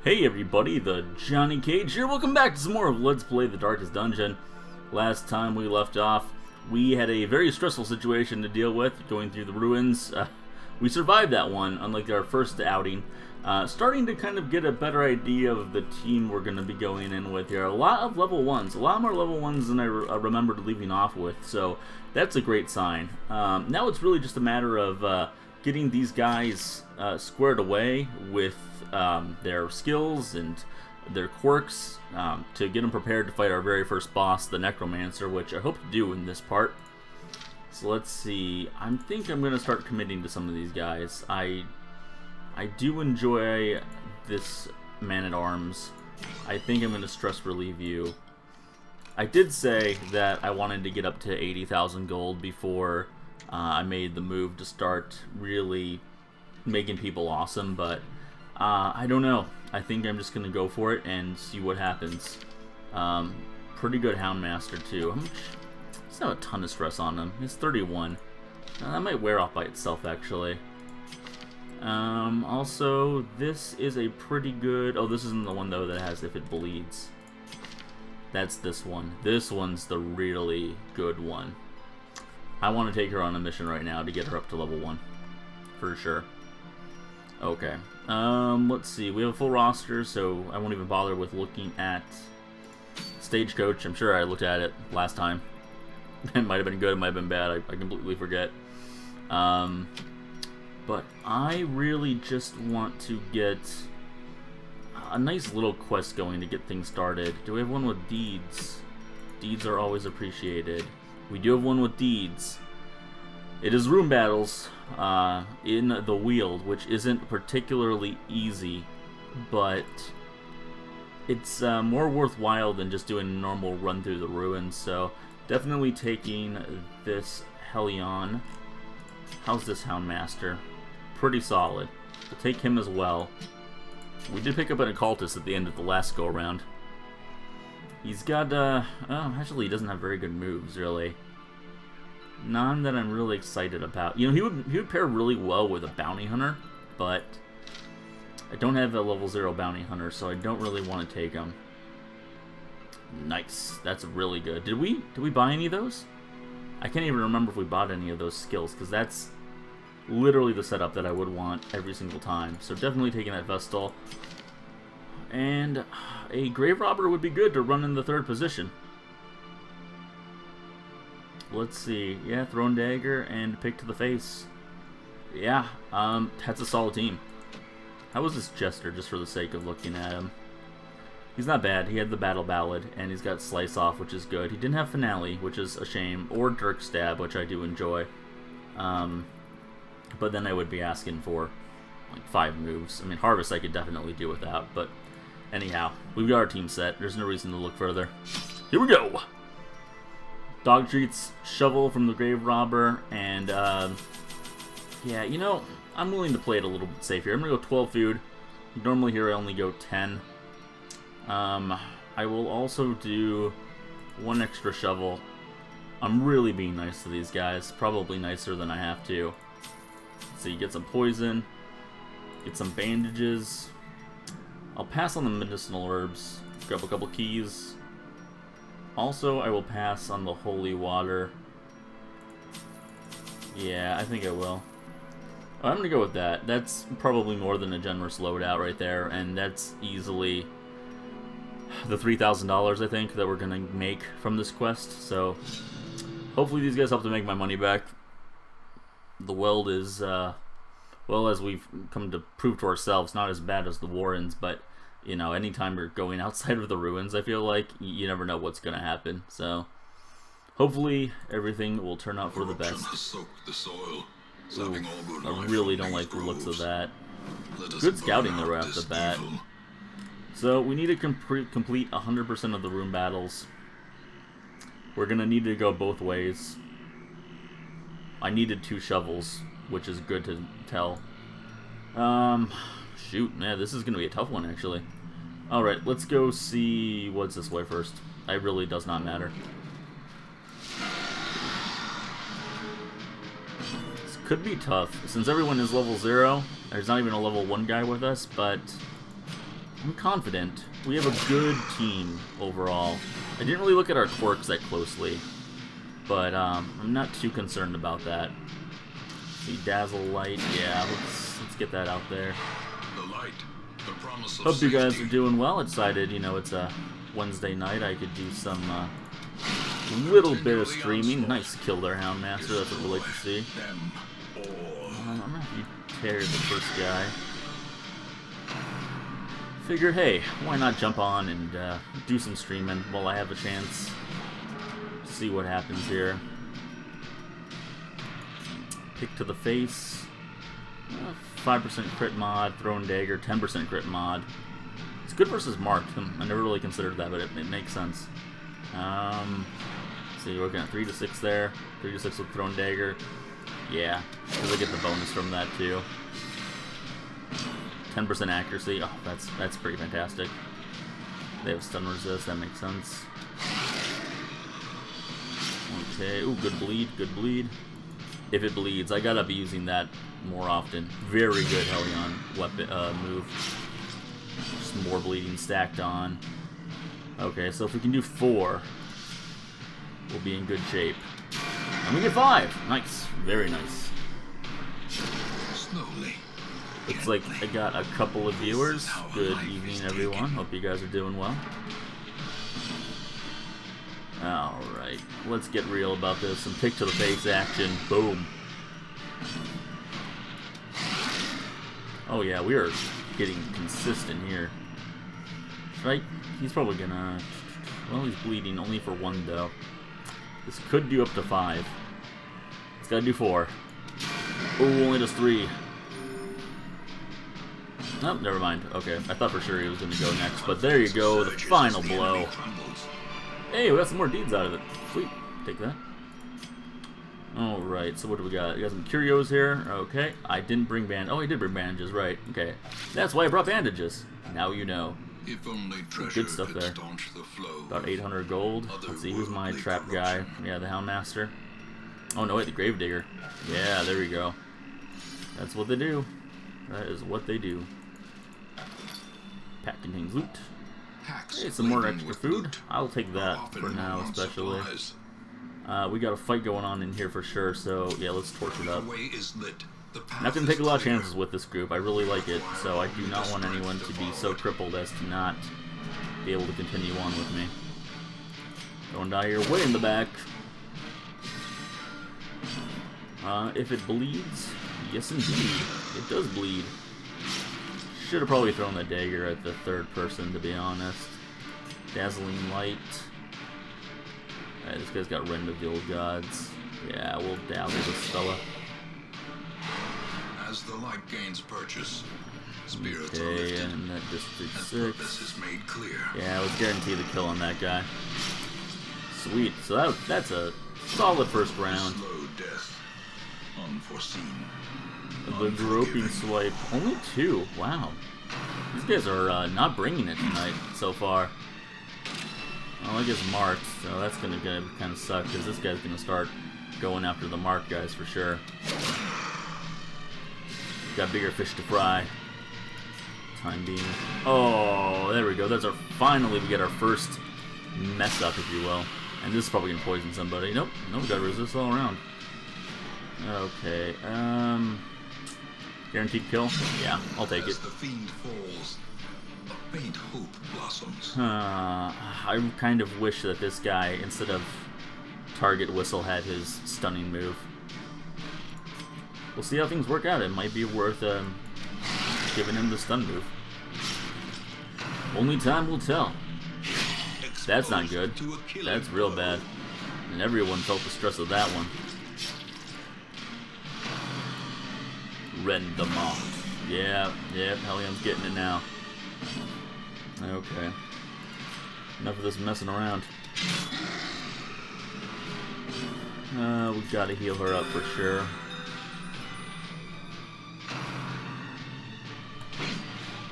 Hey everybody, the Johnny Cage here. Welcome back to some more of Let's Play the Darkest Dungeon. Last time we left off, we had a very stressful situation to deal with, going through the ruins. We survived that one, unlike our first outing. Starting to kind of get a better idea of the team we're going to be going in with here. A lot of level 1s, a lot more level 1s than I remembered leaving off with, so that's a great sign. Now it's really just a matter of getting these guys squared away with their skills and their quirks to get them prepared to fight our very first boss, the Necromancer, which I hope to do in this part. So let's see. I think I'm going to start committing to some of these guys. I do enjoy this man-at-arms. I think I'm going to stress relieve you. I did say that I wanted to get up to 80,000 gold before I made the move to start really making people awesome, but I don't know. I think I'm just going to go for it and see what happens. Pretty good Houndmaster too. How much? It's not a ton of stress on him. It's 31. That might wear off by itself, actually. Also, this is a pretty good... Oh, this isn't the one, though, that has if it bleeds. That's this one. This one's the really good one. I want to take her on a mission right now to get her up to level 1. For sure. Okay. Let's see. We have a full roster, so I won't even bother with looking at Stagecoach. I'm sure I looked at it last time. It might have been good, it might have been bad. I completely forget. But I really just want to get a nice little quest going to get things started. Do we have one with deeds? Deeds are always appreciated. We do have one with deeds. It is room battles in the Weald, which isn't particularly easy, but it's more worthwhile than just doing a normal run through the ruins. So definitely taking this Hellion. How's this Houndmaster? Pretty solid. We'll take him as well. We did pick up an occultist at the end of the last go around. He's got actually he doesn't have very good moves, really. None that I'm really excited about. You know, he would pair really well with a bounty hunter, but I don't have a level 0 bounty hunter, so I don't really want to take him. Nice. That's really good. Did we buy any of those? I can't even remember if we bought any of those skills, because that's literally the setup that I would want every single time. So definitely taking that Vestal. And a Grave Robber would be good to run in the 3rd position. Let's see. Yeah, Thrown Dagger and Pick to the Face. Yeah, that's a solid team. How was this Jester, just for the sake of looking at him? He's not bad. He had the Battle Ballad, and he's got Slice Off, which is good. He didn't have Finale, which is a shame, or Dirk Stab, which I do enjoy. But then I would be asking for like 5 moves. I mean, Harvest I could definitely do without, but anyhow, we've got our team set. There's no reason to look further. Here we go! Dog Treats, Shovel from the Grave Robber, and yeah, you know, I'm willing to play it a little bit safe here. I'm going to go 12 food. Normally here I only go 10. I will also do 1 extra shovel. I'm really being nice to these guys, probably nicer than I have to. So you get some poison, get some bandages. I'll pass on the medicinal herbs, grab a couple keys. Also, I will pass on the holy water. Yeah, I think I will. I'm going to go with that. That's probably more than a generous loadout right there, and that's easily the $3,000, I think, that we're going to make from this quest. So hopefully these guys help to make my money back. The Weld is, well, as we've come to prove to ourselves, not as bad as the Warrens, but, you know, anytime you're going outside of the ruins, I feel like you never know what's going to happen. So hopefully everything will turn out for the best. Ooh, I really don't like the looks of that. Good scouting though right off the bat. So we need to complete 100% of the room battles. We're going to need to go both ways. I needed 2 shovels, which is good to tell. Shoot, man, this is going to be a tough one, actually. Alright, let's go see what's this way first. It really does not matter. This could be tough, since everyone is level 0. There's not even a level 1 guy with us, but I'm confident. We have a good team overall. I didn't really look at our quirks that closely, but I'm not too concerned about that. See, Dazzle Light, yeah, let's get that out there. The light, the promise of Hope you guys safety. are doing well. I decided, you know, it's a Wednesday night. I could do some little bit of streaming. Nice kill there, Houndmaster. That's what we like to see. Them all. I'm gonna have you tear the first guy. Figure, hey, why not jump on and do some streaming while I have a chance. See what happens here. Kick to the face. 5% crit mod, thrown dagger, 10% crit mod. It's good versus marked. I never really considered that, but it makes sense. So you're looking at 3 to 6 there. 3 to 6 with thrown dagger. Yeah, because I get the bonus from that too. 10% accuracy. Oh, that's pretty fantastic. They have stun resist. That makes sense. Okay. Ooh, good bleed. Good bleed. If it bleeds, I gotta be using that more often. Very good Hellion weapon move. Just more bleeding stacked on. Okay, so if we can do 4, we'll be in good shape. And we get 5. Nice. Very nice. Slowly. Looks like I got a couple of viewers. Good evening, everyone. Hope you guys are doing well. Alright, let's get real about this. Some pick to the face action. Boom. Oh yeah, we are getting consistent here. Right? He's probably gonna... Well, he's bleeding only for 1 though. This could do up to 5. It's gotta do 4. Oh, only does 3. Oh, never mind. Okay, I thought for sure he was gonna go next, but there you go, the final blow. Hey, we got some more deeds out of it. Sweet. Take that. Alright, so what do we got? We got some curios here. Okay. I didn't bring Oh, I did bring bandages, right. Okay. That's why I brought bandages. Now you know. If only Good stuff there. The flow About 800 gold. Let's see, who's my trap guy? Yeah, the Houndmaster. Oh, no, wait, the Gravedigger. Yeah, there we go. That's what they do. That is what they do. Pack contains loot. Hey, some more extra food. I'll take that for now, especially. We got a fight going on in here for sure, so yeah, let's torch it up. Not gonna take a lot of chances with this group. I really like it, so I do not want anyone to be so crippled as to not be able to continue on with me. Don't die here, way in the back. If it bleeds, yes indeed, it does bleed. Should have probably thrown the dagger at the 3rd person, to be honest. Dazzling Light. Alright, this guy's got Rend of the Old Gods. Yeah, we'll dazzle this fella. As the light gains purchase, spirits are Okay, lifted, and that District and 6. purpose is made clear. Yeah, I was guaranteed a kill on that guy. Sweet, so that's a solid first round. Slow death, unforeseen. The groping swipe. Only 2. Wow. These guys are not bringing it tonight so far. Well, I guess marked, so that's gonna kind of suck because this guy's gonna start going after the marked guys for sure. Got bigger fish to fry. Time being. Oh, there we go. That's our finally we get our first mess up, if you will. And this is probably gonna poison somebody. Nope. No, we gotta resist all around. Okay. Guaranteed kill? Yeah, I'll take it. As the fiend falls, a faint hope blossoms. I kind of wish that this guy, instead of target whistle, had his stunning move. We'll see how things work out. It might be worth giving him the stun move. Only time will tell. That's not good. That's real bad. And everyone felt the stress of that one. Rend the Moth. Yeah, Hellion's getting it now. Okay. Enough of this messing around. We gotta heal her up for sure.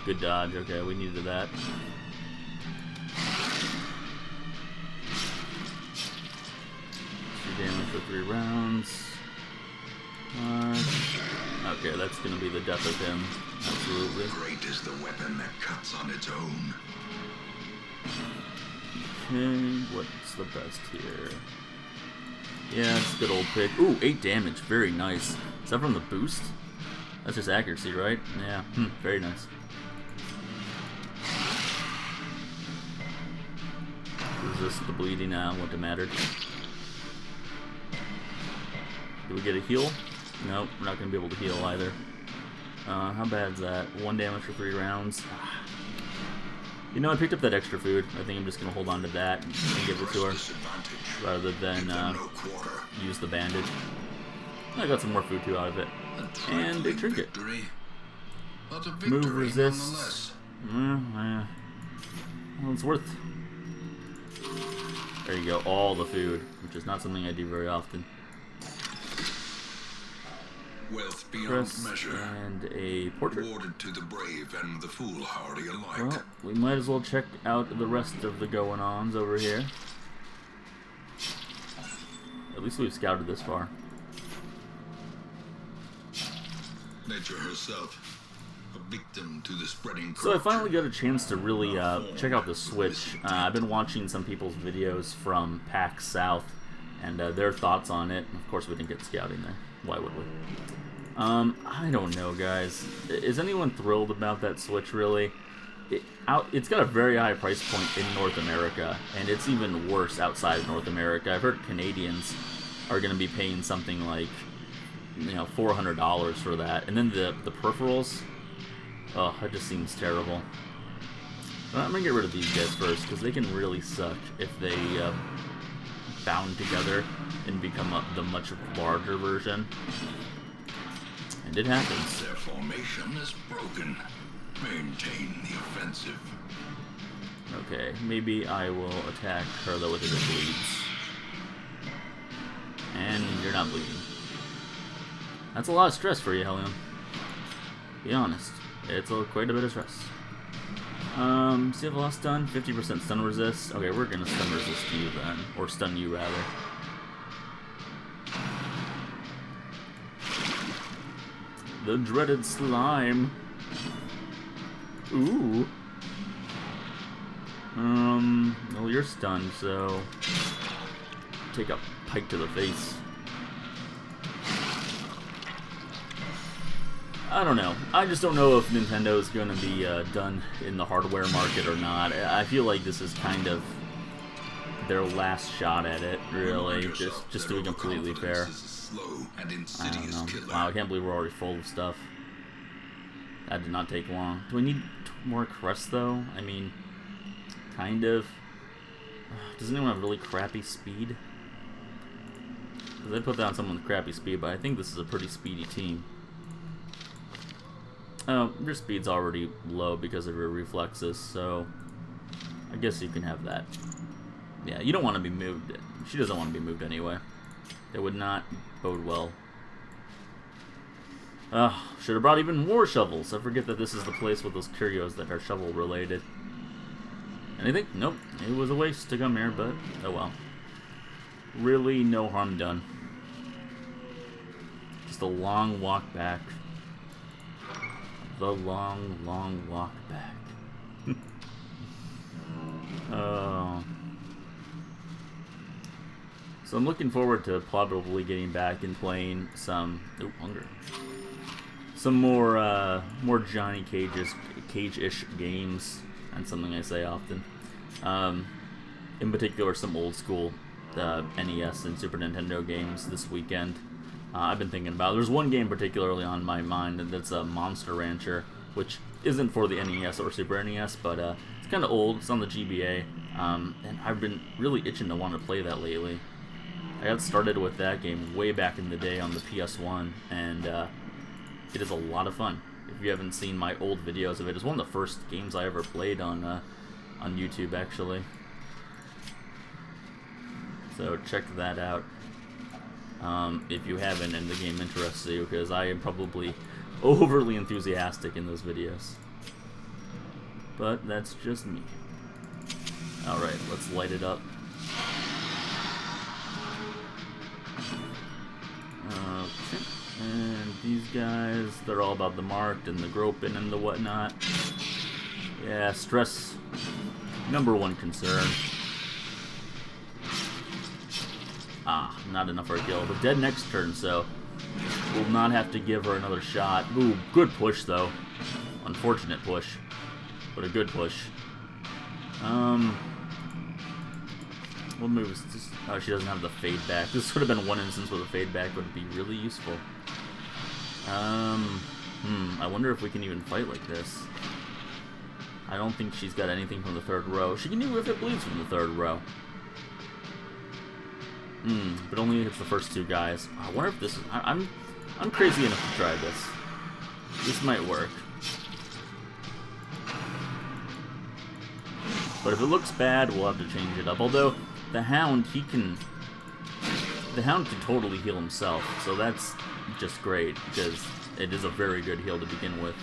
Good dodge, okay, we needed that. Damage for 3 rounds. Okay, that's gonna be the death of him. Absolutely. Great is the weapon that cuts on its own. Okay, what's the best here? Yeah, it's a good old pig. Ooh, 8 damage. Very nice. Is that from the boost? That's just accuracy, right? Yeah, very nice. Resist the bleeding now, wouldn't have mattered. Do we get a heal? Nope, we're not going to be able to heal either. How bad is that? 1 damage for 3 rounds. You know, I picked up that extra food. I think I'm just going to hold on to that and give it to her, rather than use the bandage. I got some more food too out of it. And a trinket. Move resist. Well, it's worth. There you go, all the food, which is not something I do very often. Wealth beyond Press measure, and a portrait. awarded to the brave and the foolhardy alike. Well, we might as well check out the rest of the going-ons over here. At least we've scouted this far. Nature herself, a victim to the spreading So I corruption. finally got a chance to really check out the Switch. I've been watching some people's videos from PAX South and their thoughts on it. Of course, we didn't get scouting there. Why would we? I don't know, guys. Is anyone thrilled about that Switch, really? It's got a very high price point in North America, and it's even worse outside of North America. I've heard Canadians are going to be paying something like, you know, $400 for that. And then the peripherals, oh, it just seems terrible. I'm going to get rid of these guys first, because they can really suck if they bound together and become the much larger version. And it happens. Their formation is broken. Maintain the offensive. Okay, maybe I will attack her though with it bleeds. And you're not bleeding. That's a lot of stress for you, Helion. Be honest. It's quite a bit of stress. See if I lost stun? 50% stun resist. Okay, we're gonna stun resist you then. Or stun you rather. The dreaded slime. Ooh. Well, you're stunned, so take a pike to the face. I don't know. I just don't know if Nintendo is going to be done in the hardware market or not. I feel like this is kind of their last shot at it, really. Just to be completely fair. I don't know. Wow, I can't believe we're already full of stuff. That did not take long. Do we need more crests, though? I mean, kind of. Does anyone have really crappy speed? Because I put down someone with crappy speed, but I think this is a pretty speedy team. Oh, your speed's already low because of your reflexes, so I guess you can have that. Yeah, you don't want to be moved. She doesn't want to be moved anyway. It would not bode well. Should have brought even more shovels. I forget that this is the place with those curios that are shovel related. Anything? Nope. It was a waste to come here, but oh well. Really no harm done. Just a long walk back. The long, long walk back. Oh. So I'm looking forward to probably getting back and playing some hunger. Some more Johnny Cage-ish games. That's something I say often. In particular, some old school NES and Super Nintendo games this weekend. I've been thinking about. There's one game particularly on my mind, and that's Monster Rancher, which isn't for the NES or Super NES, but it's kind of old. It's on the GBA, and I've been really itching to want to play that lately. I got started with that game way back in the day on the PS1, and it is a lot of fun. If you haven't seen my old videos of it, it's one of the first games I ever played on YouTube, actually. So check that out if you haven't and the game interests you, because I am probably overly enthusiastic in those videos. But that's just me. Alright, let's light it up. Okay, and these guys, they're all about the marked and the groping and the whatnot. Yeah, stress, #1 concern. Ah, not enough for a kill. But dead next turn, so we'll not have to give her another shot. Ooh, good push, though. Unfortunate push, but a good push. What moves? Oh, she doesn't have the fade back. This would have been one instance where the fade back would be really useful. I wonder if we can even fight like this. I don't think she's got anything from the 3rd row. She can do if it bleeds from the 3rd row. But only hits the first 2 guys. I wonder if this is... I'm crazy enough to try this. This might work. But if it looks bad, we'll have to change it up. Although, the Hound, the Hound can totally heal himself, so that's just great, because it is a very good heal to begin with.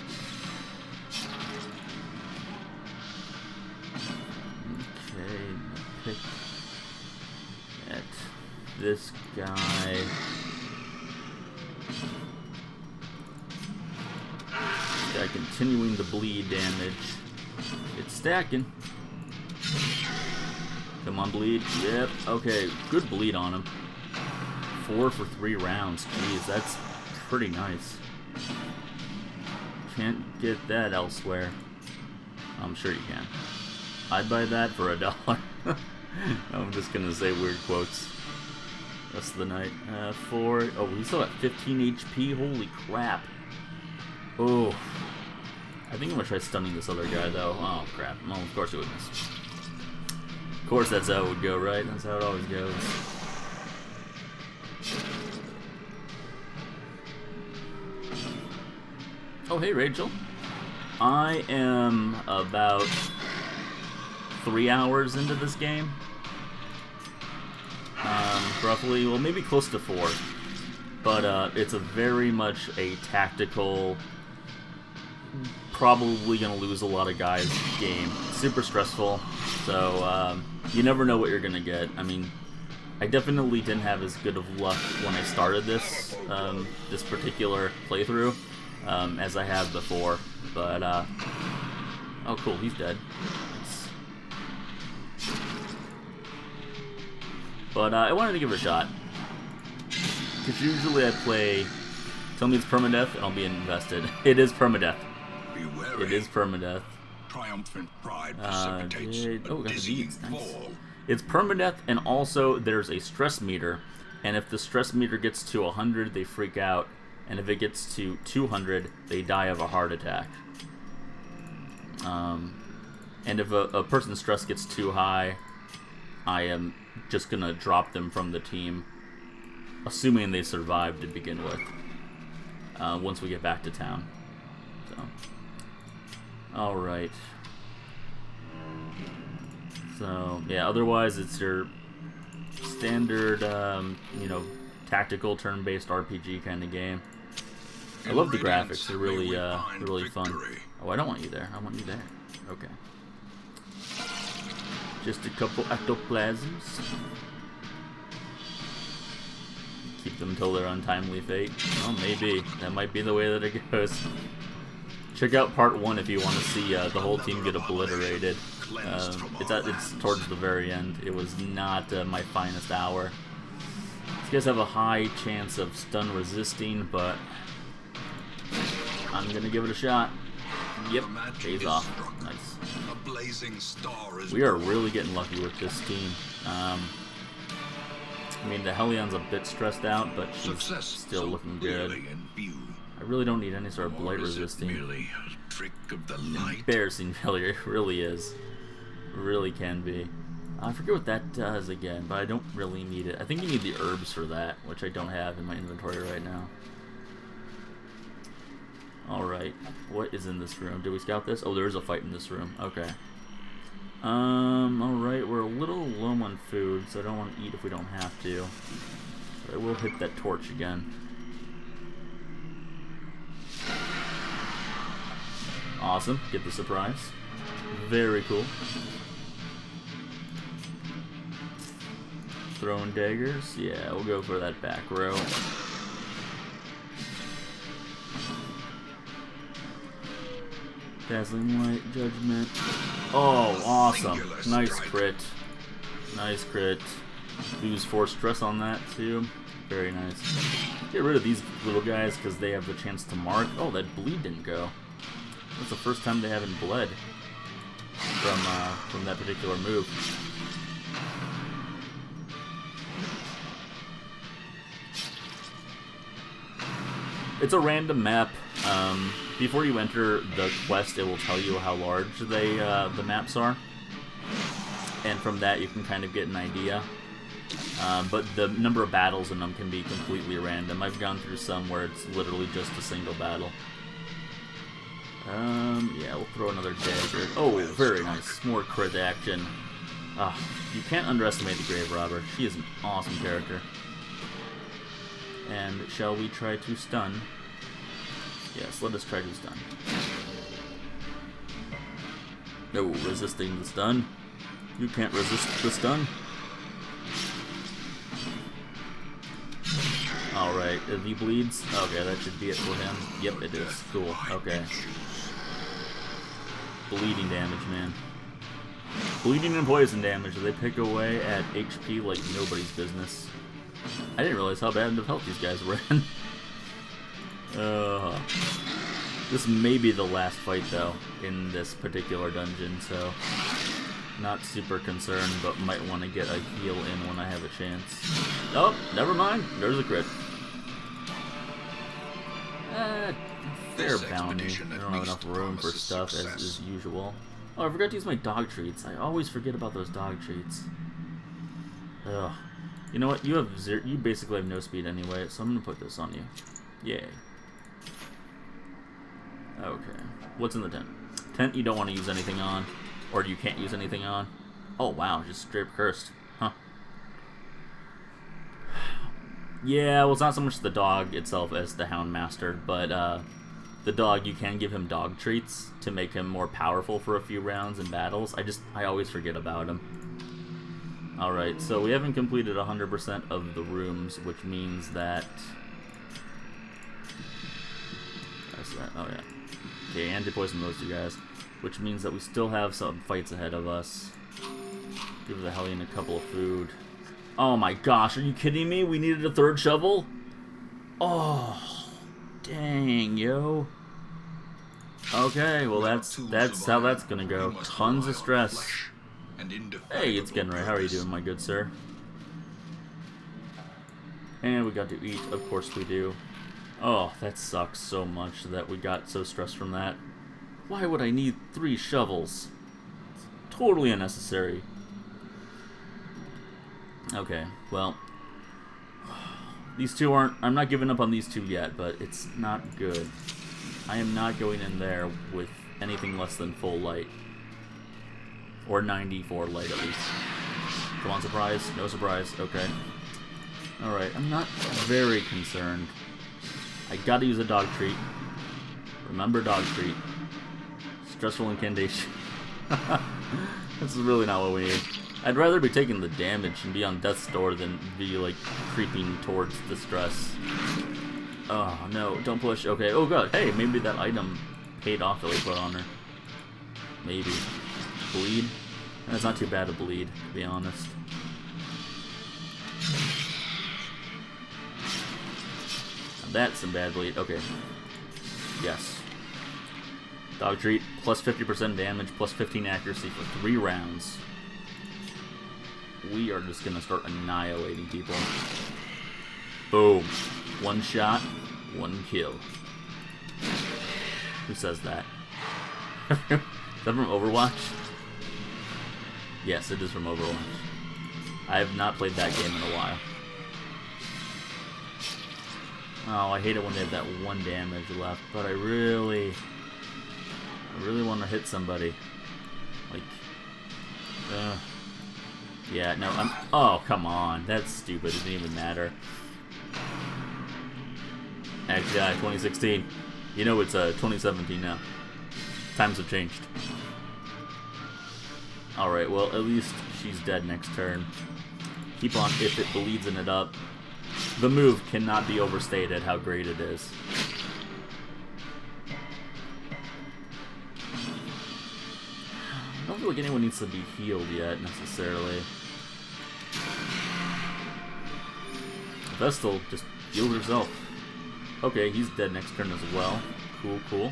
Okay, pick at this guy. This guy continuing the bleed damage. It's stacking. Come on, bleed. Yep. Okay. Good bleed on him. 4 for 3 rounds. Jeez, that's pretty nice. Can't get that elsewhere. I'm sure you can. I'd buy that for $1. I'm just gonna say weird quotes. Rest of the night. 4. Oh, we still got 15 HP. Holy crap. Oh. I think I'm gonna try stunning this other guy, though. Oh, crap. Well, of course it would miss. Of course that's how it would go, right? That's how it always goes. Oh, hey, Rachel. I am about 3 hours into this game. Roughly, well, maybe close to 4. But it's a very much a tactical, probably gonna lose a lot of guys game. Super stressful, so you never know what you're gonna get. I mean, I definitely didn't have as good of luck when I started this this particular playthrough as I have before. But oh, cool, he's dead. Nice. But I wanted to give it a shot, because usually I play. Tell me it's permadeath, and I'll be invested. It is permadeath. It is permadeath. Triumphant pride precipitates Oh, got the deeds. Nice. fall. It's permadeath, and also there's a stress meter. And if the stress meter gets to 100, they freak out. And if it gets to 200, they die of a heart attack. And if a person's stress gets too high, I am just gonna drop them from the team, assuming they survive to begin with. Once we get back to town. So, all right. So yeah, otherwise it's your standard, you know, tactical turn-based RPG kind of game. I love the graphics; they're really, really fun. Oh, I don't want you there. I want you there. Okay. Just a couple ectoplasms. Keep them till their untimely fate. Oh, maybe. That might be the way that it goes. Check out part 1 if you want to see the whole team get obliterated. It's towards the very end. It was not my finest hour. These guys have a high chance of stun resisting, but I'm gonna give it a shot. Yep, pays off. Nice. We are really getting lucky with this team. I mean, the Hellion's a bit stressed out, but she's still looking good. I really don't need any sort of blight resisting. Embarrassing failure, it really is. It really can be. I forget what that does again, but I don't really need it. I think you need the herbs for that, which I don't have in my inventory right now. Alright, what is in this room? Did we scout this? Oh, there is a fight in this room. Okay. Alright, we're a little low on food, so I don't want to eat if we don't have to. But I will hit that torch again. Awesome, get the surprise. Very cool. Throwing daggers? Yeah, we'll go for that back row. Dazzling Light, Judgment. Oh, awesome. Nice crit. Nice crit. Lose 4 stress on that, too. Very nice. Get rid of these little guys because they have the chance to mark. Oh, that bleed didn't go. That's the first time they haven't bled from that particular move. It's a random map. Before you enter the quest, it will tell you how large the maps are, and from that you can kind of get an idea. But the number of battles in them can be completely random. I've gone through some where it's literally just a single battle. Yeah, we'll throw another dagger. Oh, very nice. More crit action. You can't underestimate the Grave Robber. She is an awesome character. And shall we try to stun? Yes, let us try to stun. No, resisting the stun. You can't resist the stun. Alright, if he bleeds, okay, that should be it for him. Yep, it is. Cool, okay. Bleeding damage, man. Bleeding and poison damage, they pick away at HP like nobody's business. I didn't realize how bad of health these guys were in. This may be the last fight, though, in this particular dungeon, so not super concerned, but might want to get a heal in when I have a chance. Oh, never mind. There's a crit. Fair bounty. I don't have enough room for stuff as usual. Oh, I forgot to use my dog treats. I always forget about those dog treats. Ugh. You know what? You have you basically have no speed anyway, so I'm gonna put this on you. Yay. Okay. What's in the tent? Tent you don't want to use anything on, or you can't use anything on. Oh wow, just straight cursed. Huh. Yeah, well, it's not so much the dog itself as the Hound Master, but the dog, you can give him dog treats to make him more powerful for a few rounds in battles. I always forget about him. Alright, so we haven't completed 100% of the rooms, which means that... That's that, oh yeah. Okay, anti-poison those two guys. Which means that we still have some fights ahead of us. Give the Hellion a couple of food. Oh my gosh, are you kidding me? We needed a 3rd shovel? Oh, dang, yo. Okay, well that's how that's gonna go. Tons of stress. Hey, it's Genrai. How are you doing, my good sir? And we got to eat. Of course we do. Oh, that sucks so much that we got so stressed from that. Why would I need 3 shovels? It's totally unnecessary. Okay, well. These two aren't... I'm not giving up on these two yet, but it's not good. I am not going in there with anything less than full light. Or 94 light, at least. Come on, surprise. No surprise. Okay. Alright, I'm not very concerned. I gotta use a dog treat. Remember dog treat. Stressful incantation. This is really not what we need. I'd rather be taking the damage and be on death's door than be, like, creeping towards the stress. Oh, no. Don't push. Okay. Oh, God. Hey, maybe that item paid off that we put on her. Maybe. Bleed? That's not too bad to bleed, to be honest. Now that's some bad bleed. Okay. Yes. Dog treat, plus 50% damage, plus 15 accuracy for 3 rounds. We are just gonna start annihilating people. Boom. 1 shot, 1 kill. Who says that? Is that from Overwatch? Yes, it is from Overwatch. I have not played that game in a while. Oh, I hate it when they have that 1 damage left, but I really want to hit somebody. Like, yeah, no, oh, come on. That's stupid. It didn't even matter. Actually, 2016. You know it's 2017 now. Times have changed. Alright, well, at least she's dead next turn. Keep on if it bleeds in it up. The move cannot be overstated how great it is. don't feel like anyone needs to be healed yet, necessarily. Vestal just healed herself. Okay, he's dead next turn as well. Cool, cool.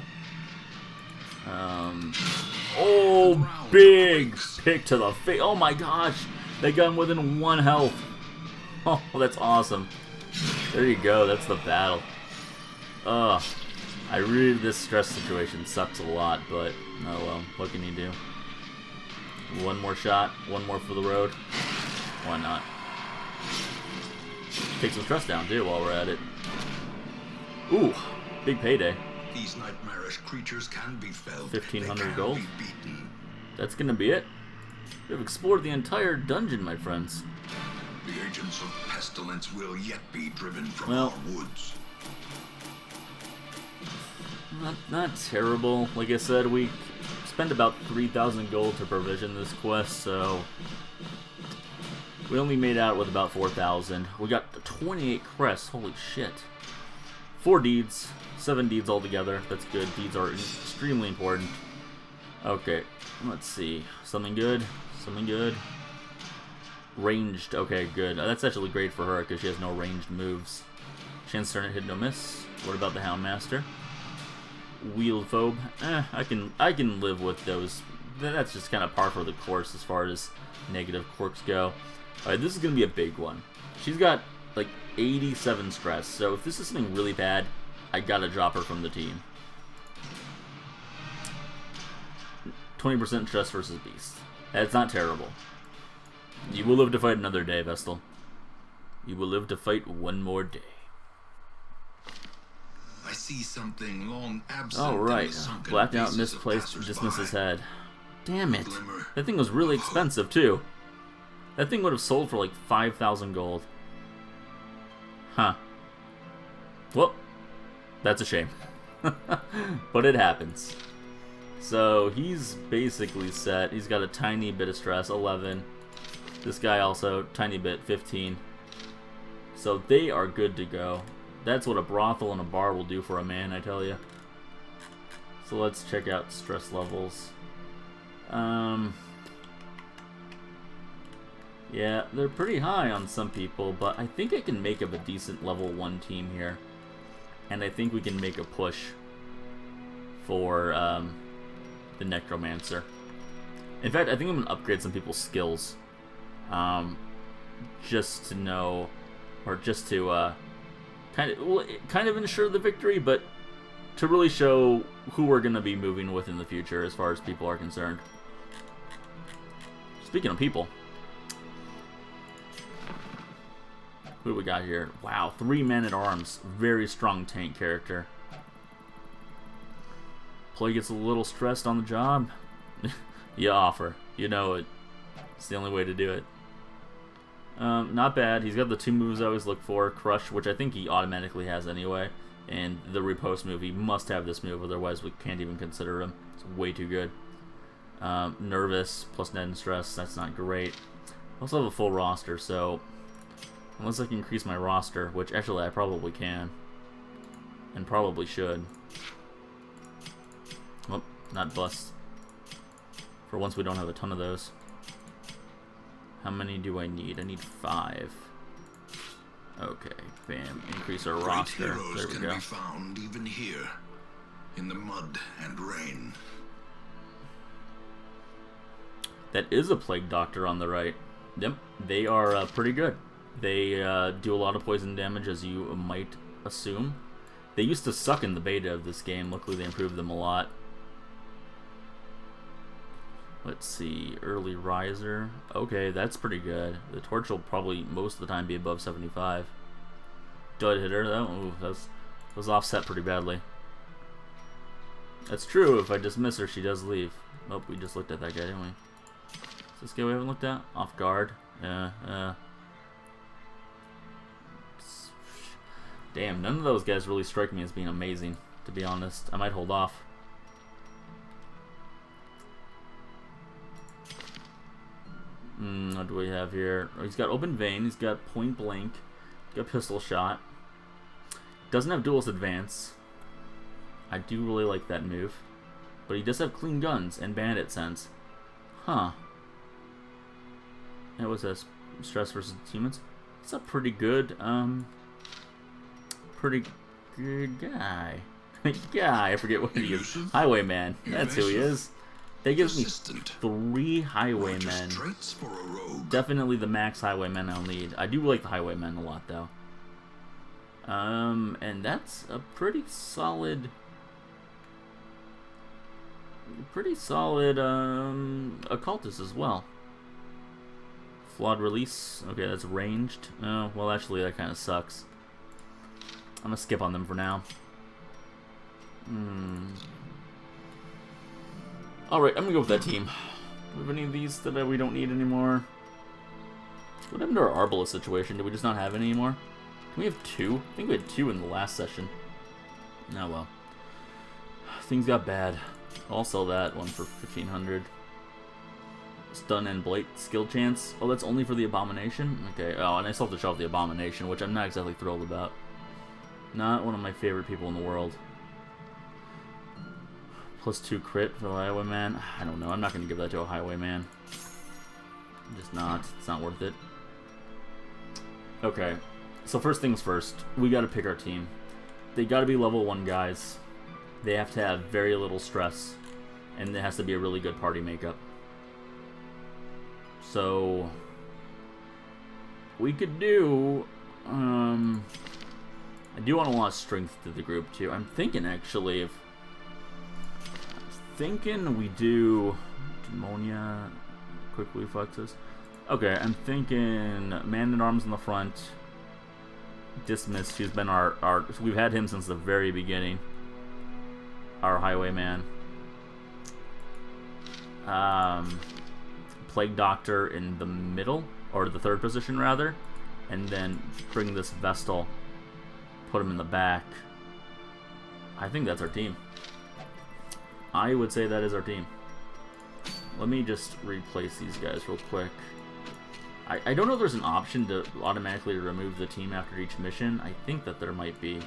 Oh, big pick to the face. Oh my gosh, they got him within 1 health. Oh, that's awesome. There you go, that's the battle. Ugh. This stress situation sucks a lot, but oh well, what can you do? One more shot, one more for the road. Why not? Take some stress down too while we're at it. Ooh, big payday. These nightmarish creatures can be felled. 1,500 gold. That's gonna be it. We've explored the entire dungeon, my friends. The agents of pestilence will yet be driven from our woods. Not terrible. Like I said, we spent about 3,000 gold to provision this quest, so we only made out with about 4,000. We got 28 crests. Holy shit. 4 deeds. 7 deeds altogether. That's good. Deeds are extremely important. Okay, let's see. Something good. Something good. Ranged. Okay, good. That's actually great for her because she has no ranged moves. Chance turn it, hit, no miss. What about the Houndmaster? Wield phobe. I can live with those. That's just kind of par for the course as far as negative quirks go. Alright, this is going to be a big one. She's got like 87 stress, so if this is something really bad, I gotta drop her from the team. 20% stress versus beast. That's not terrible. You will live to fight another day, Vestal. You will live to fight one more day. I see something long absent. All right, blacked out, misplaced, dismisses head. Damn it! That thing was really expensive too. That thing would have sold for like 5,000 gold. Huh. Well, that's a shame. But it happens. So he's basically set. He's got a tiny bit of stress, 11. This guy also, tiny bit, 15. So they are good to go. That's what a brothel and a bar will do for a man, I tell you. So let's check out stress levels. Yeah, they're pretty high on some people, but I think I can make up a decent level 1 team here. And I think we can make a push for the Necromancer. In fact, I think I'm going to upgrade some people's skills. Just to know, or just to kind of ensure the victory, but to really show who we're going to be moving with in the future as far as people are concerned. Speaking of people, who do we got here? Wow, 3 men-at-arms. Very strong tank character. Play gets a little stressed on the job. You offer. You know it. It's the only way to do it. Not bad. He's got the 2 moves I always look for. Crush, which I think he automatically has anyway. And the Repost move. He must have this move, otherwise we can't even consider him. It's way too good. Nervous, plus net and stress. That's not great. I also have a full roster, so unless I can increase my roster, which actually I probably can. And probably should. Oh, not bust. For once we don't have a ton of those. How many do I need? I need 5. Okay, bam. Increase our roster. There we go. Can be found even here, in the mud and rain. That is a Plague Doctor on the right. Yep, they are pretty good. They do a lot of poison damage, as you might assume. They used to suck in the beta of this game. Luckily, they improved them a lot. Let's see, early riser. Okay, that's pretty good. The torch will probably most of the time be above 75. Dud hitter, that was offset pretty badly. That's true. If I dismiss her, she does leave. Nope, we just looked at that guy, didn't we? Is this guy we haven't looked at? Off guard. Damn, none of those guys really strike me as being amazing, to be honest. I might hold off. What do we have here? Oh, he's got open vein, he's got point blank, he's got pistol shot. Doesn't have duelist advance. I do really like that move. But he does have clean guns and bandit sense. Huh. That was a stress versus humans. It's a pretty good guy. I forget what he is. Highwayman. That's who he is. That gives me 3 Highwaymen. Definitely the max Highwaymen I'll need. I do like the Highwaymen a lot, though. And that's a pretty solid occultist as well. Flawed release. Okay, that's ranged. Oh, well, actually, that kind of sucks. I'm gonna skip on them for now. Alright, I'm gonna go with that team. Do we have any of these that we don't need anymore? What happened to our Arbalest situation? Did we just not have any anymore? Can we have 2? I think we had 2 in the last session. Oh well. Things got bad. I'll sell that one for 1,500. Stun and Blight skill chance. Oh, that's only for the Abomination? Okay. Oh, and I still have to show off the Abomination, which I'm not exactly thrilled about. Not one of my favorite people in the world. +2 crit for the Highwayman. I don't know. I'm not going to give that to a Highwayman. I'm just not. It's not worth it. Okay. So first things first. We got to pick our team. They got to be level 1 guys. They have to have very little stress. And there has to be a really good party makeup. So we could do... I do want a lot of strength to the group too. I'm thinking actually if... we do Demonia, quick reflexes. Okay, I'm thinking Man-at-Arms in the front. Dismissed, who's been our we've had him since the very beginning. Our Highwayman. Plague Doctor in the middle, or the 3rd position rather, and then bring this Vestal, put him in the back. I think that's our team. I would say that is our team. Let me just replace these guys real quick. I don't know if there's an option to automatically remove the team after each mission. I think that there might be.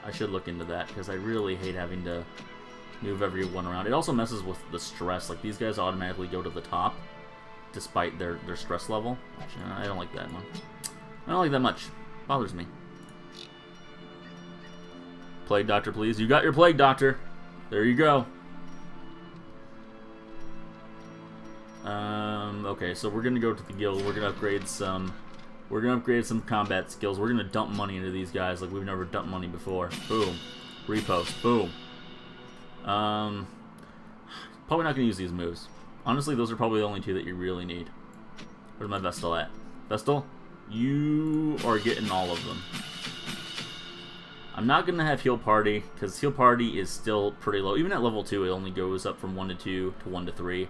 I should look into that, because I really hate having to move everyone around. It also messes with the stress. Like, these guys automatically go to the top, despite their stress level. Which, I don't like that one. I don't like that much. Bothers me. Plague Doctor, please. You got your Plague Doctor. There you go. Okay, so we're gonna go to the guild. We're gonna upgrade some. We're gonna upgrade some combat skills. We're gonna dump money into these guys like we've never dumped money before. Boom, repost. Boom. Probably not gonna use these moves. Honestly, those are probably the only 2 that you really need. Where's my Vestal at? Vestal, you are getting all of them. I'm not gonna have Heal Party because Heal Party is still pretty low. Even at level 2, it only goes up from 1 to 2 to 1 to 3.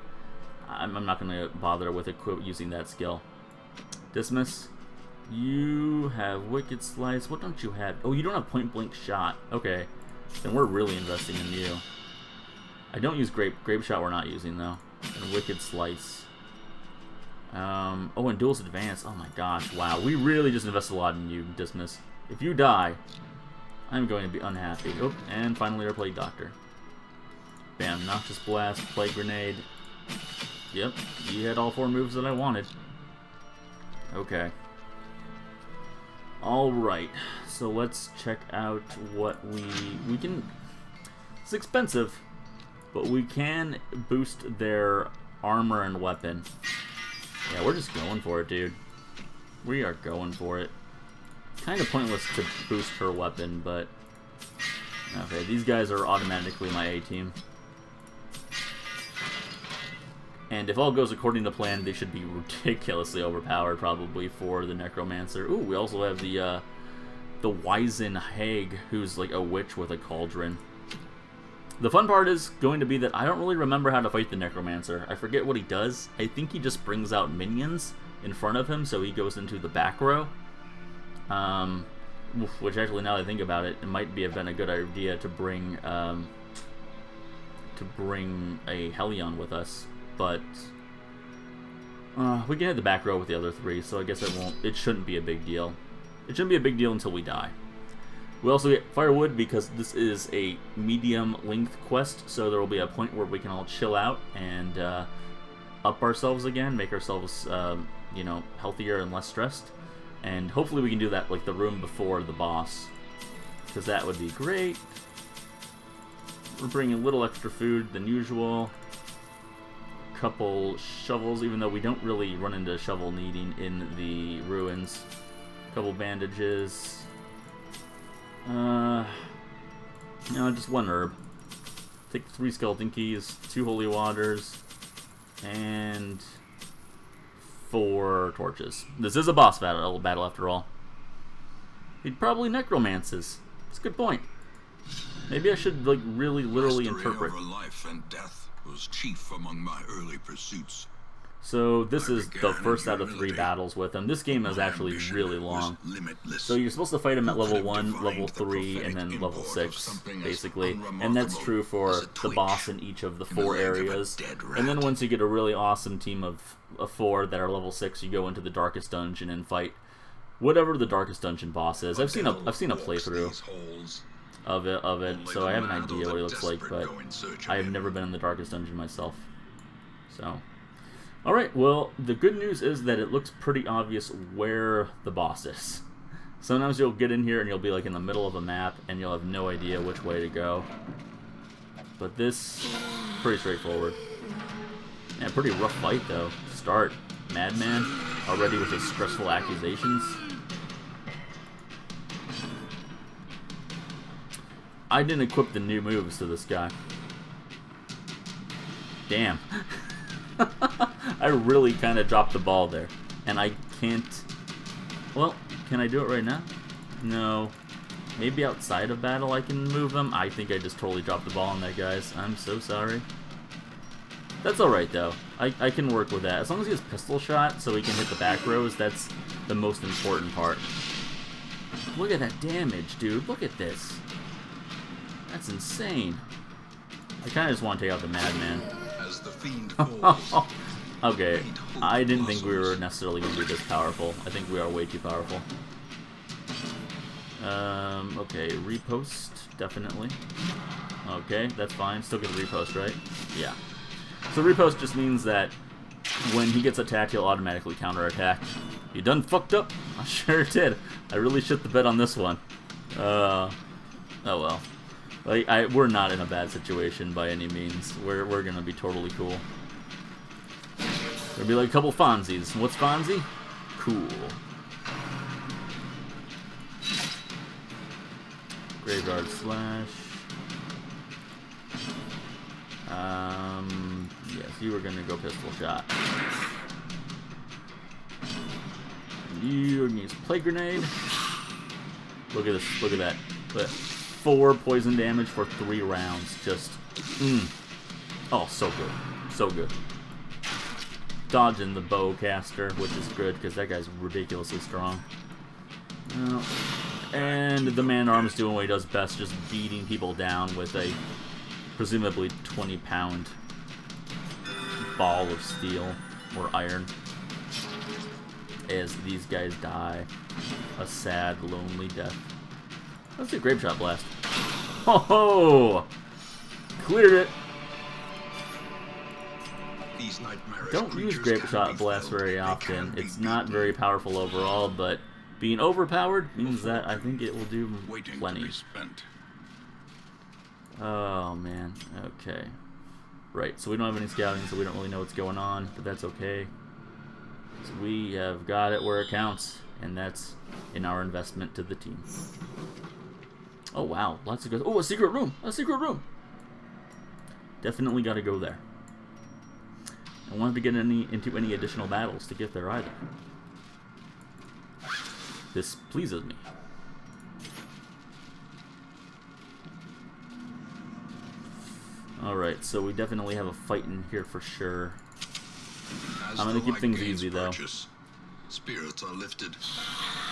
I'm not gonna bother with using that skill. Dismiss. You have Wicked Slice. What don't you have? Oh, you don't have Point Blank Shot. Okay, then we're really investing in you. I don't use Grape Shot. We're not using though. And Wicked Slice. Oh, and Duel's Advance. Oh my gosh! Wow, we really just invested a lot in you, Dismiss. If you die, I'm going to be unhappy. Oh, and finally our Plague Doctor. Bam! Noxious Blast, Plague Grenade. Yep, you had all 4 moves that I wanted. Okay. Alright, so let's check out what we can... It's expensive, but we can boost their armor and weapon. Yeah, we're just going for it, dude. We are going for it. Kind of pointless to boost her weapon, but... Okay, these guys are automatically my A-team. And if all goes according to plan, they should be ridiculously overpowered, probably, for the Necromancer. Ooh, we also have the Wizen Hag, who's like a witch with a cauldron. The fun part is going to be that I don't really remember how to fight the Necromancer. I forget what he does. I think he just brings out minions in front of him, so he goes into the back row. Which actually, now that I think about it, it might been a good idea to bring a Hellion with us. But we can hit the back row with the other 3, so I guess it shouldn't be a big deal. It shouldn't be a big deal until we die. We also get Firewood because this is a medium length quest, so there will be a point where we can all chill out and up ourselves again, make ourselves, you know, healthier and less stressed. And hopefully we can do that like the room before the boss, because that would be great. We're bringing a little extra food than usual. Couple shovels, even though we don't really run into shovel needing in the ruins. Couple bandages. No, just one herb. Take 3 skeleton keys, 2 holy waters, and 4 torches. This is a boss battle after all. He'd probably necromances. That's a good point. Maybe I should like really literally interpret. Over life and death was chief among my early pursuits. So this is the first out of 3 battles with him. This game is actually really long. So you're supposed to fight him at level 1, level 3, and then level 6, basically. And that's true for the boss in each of the 4 areas. And then once you get a really awesome team of 4 that are level 6, you go into the darkest dungeon and fight whatever the darkest dungeon boss is. I've seen a playthrough of it, so I have an idea what he looks like, but I have never been in the darkest dungeon myself. So. Alright, well, the good news is that it looks pretty obvious where the boss is. Sometimes you'll get in here and you'll be like in the middle of a map and you'll have no idea which way to go. But this, pretty straightforward. Yeah, pretty rough fight though. Start. Madman, already with his stressful accusations. I didn't equip the new moves to this guy. Damn. I really kind of dropped the ball there. And I can't... Well, can I do it right now? No. Maybe outside of battle I can move them. I think I just totally dropped the ball on that, guys. I'm so sorry. That's alright, though. I can work with that. As long as he has pistol shot so he can hit the back rows, that's the most important part. Look at that damage, dude. Look at this. That's insane. I kind of just want to take out the Madman. As the fiend falls, okay, I didn't think we were necessarily going to be this powerful. I think we are way too powerful. Okay, repost, definitely. Okay, that's fine. Still get the repost, right? Yeah. So repost just means that when he gets attacked, he'll automatically counterattack. You done fucked up? I sure did. I really shit the bed on this one. Oh well. Like, we're not in a bad situation by any means. We're gonna be totally cool. There'll be like a couple Fonzies. What's Fonzie? Cool. Graveyard Slash. Yes, you were gonna go pistol shot. You need Plague Grenade. Look at this. Look at that. Look at that. 4 poison damage for 3 rounds. Just, oh, so good. So good. Dodging the bowcaster, which is good, because that guy's ridiculously strong. And the man-at-arms doing what he does best, just beating people down with a presumably 20-pound ball of steel or iron. As these guys die a sad, lonely death. Let's do Grape Shot Blast. Ho ho! Cleared it. Don't use Grape Shot Blast very often. It's not very powerful overall, but being overpowered means that I think it will do plenty. Oh man, okay. Right, so we don't have any scouting, so we don't really know what's going on, but that's okay. So we have got it where it counts, and that's in our investment to the team. Oh wow, lots of good. Oh, a secret room! A secret room! Definitely gotta go there. I don't want to get into any additional battles to get there either. This pleases me. Alright, so we definitely have a fight in here for sure. I'm gonna keep things easy though. Spirits are lifted,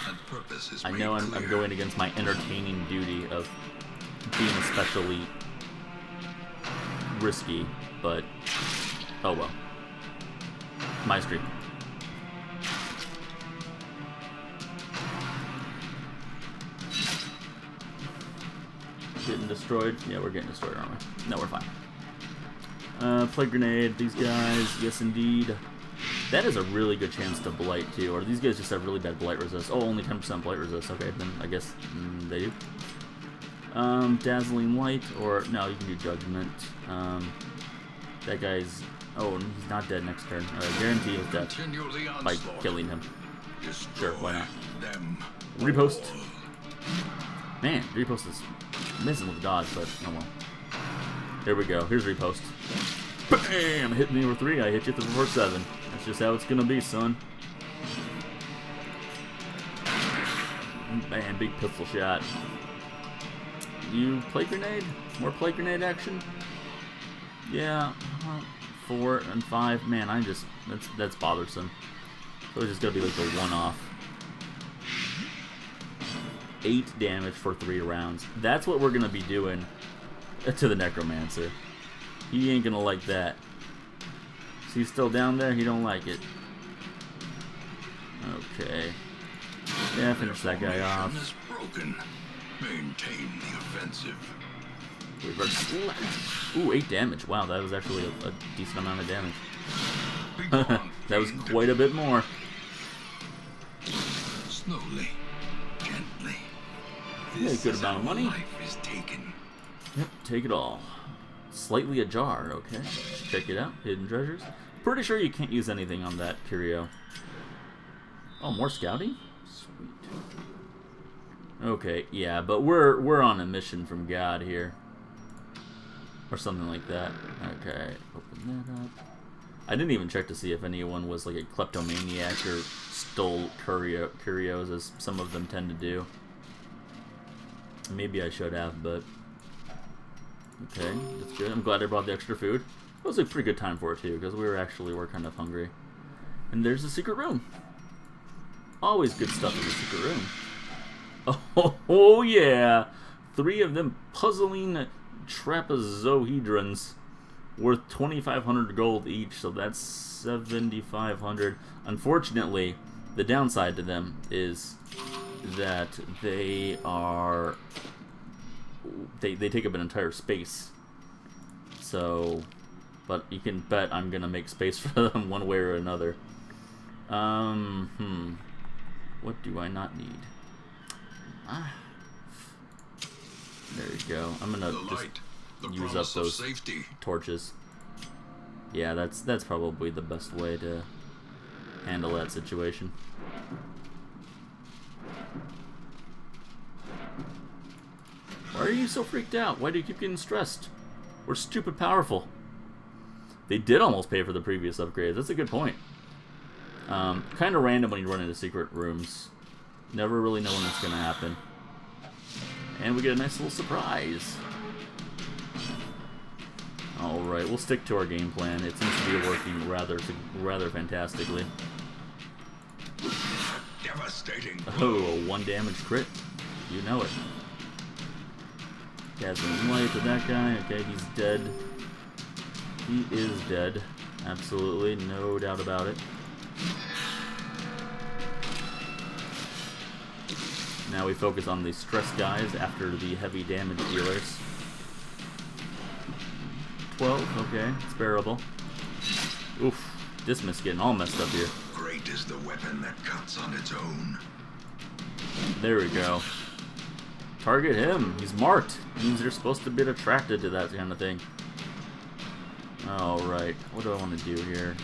and purpose is I know I'm going against my entertaining duty of being especially risky, but oh well. My stream. Getting destroyed? Yeah, we're getting destroyed, aren't we? No, we're fine. Plague Grenade, these guys, yes indeed. That is a really good chance to blight too, or these guys just have really bad blight resist. Oh, only 10% blight resist. Okay, then I guess they do. Dazzling Light, or no, you can do Judgment. That guy's, oh, he's not dead next turn. Guarantee his death by killing him. Sure, why not? Repost. Man, repost is missing with dodge, but oh well. Here we go. Here's repost. Bam! Hit me for 3. I hit you for 7. That's just how it's gonna be, son. Man, big pistol shot. You Plague Grenade? More Plague Grenade action? Yeah. 4 and 5. Man, I just that's bothersome. So it's just gonna be like the one-off. 8 damage for 3 rounds. That's what we're gonna be doing to the Necromancer. He ain't gonna like that. Is he still down there? He don't like it. Okay. Yeah, finish that guy off. Maintain the offensive. Reverse slash. Ooh, 8 damage. Wow, that was actually a decent amount of damage. That was quite a bit more. Slowly, gently. Yeah, a good amount of money. Life is taken. Yep, take it all. Slightly ajar, okay. Check it out. Hidden treasures. Pretty sure you can't use anything on that curio. Oh, more scouting? Sweet. Okay, yeah, but we're on a mission from God here. Or something like that. Okay, open that up. I didn't even check to see if anyone was like a kleptomaniac or stole curios, as some of them tend to do. Maybe I should have, but... Okay, that's good. I'm glad I brought the extra food. It was a pretty good time for it, too, because we were kind of hungry. And there's the secret room. Always good stuff in the secret room. Oh yeah! 3 of them puzzling trapezohedrons worth 2,500 gold each, so that's 7,500. Unfortunately, the downside to them is that they are... They take up an entire space. So, but you can bet I'm gonna make space for them one way or another. What do I not need? There you go. I'm gonna just use up those torches. Yeah, that's probably the best way to handle that situation. Why are you so freaked out? Why do you keep getting stressed? We're stupid powerful. They did almost pay for the previous upgrades. That's a good point. Kind of random when you run into secret rooms. Never really know when it's going to happen. And we get a nice little surprise. Alright, we'll stick to our game plan. It seems to be working rather fantastically. Devastating. Oh, a 1 damage crit. You know it. Dazzling Light to that guy. Okay, he's dead. He is dead. Absolutely, no doubt about it. Now we focus on the stress guys after the heavy damage dealers. 12, okay, it's bearable. Oof, Dismiss getting all messed up here. Great is the weapon that cuts on its own. There we go. Target him. He's marked. Means they're supposed to be attracted to that kind of thing. Alright, what do I want to do here?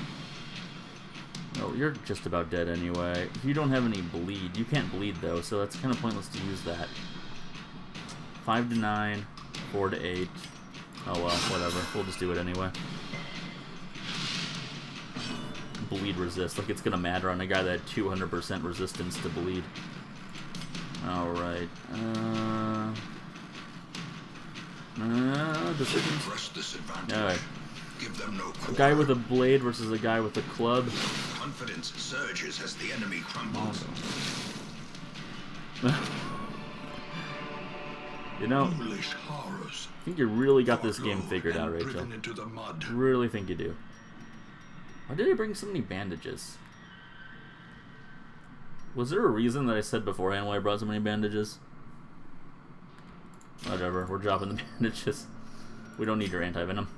Oh, you're just about dead anyway. If you don't have any bleed, you can't bleed though, so that's kind of pointless to use that. 5 to 9, 4 to 8. Oh well, whatever. We'll just do it anyway. Bleed resist. Like it's gonna matter on a guy that had 200% resistance to bleed. Alright. Decisions. Alright. A guy with a blade versus a guy with a club. Confidence surges as the enemy crumbles. You know, I think you really got this game figured out, Rachel. Really think you do. Why did I bring so many bandages? Was there a reason that I said beforehand why I brought so many bandages? Whatever, we're dropping the bandages. We don't need your anti-venom.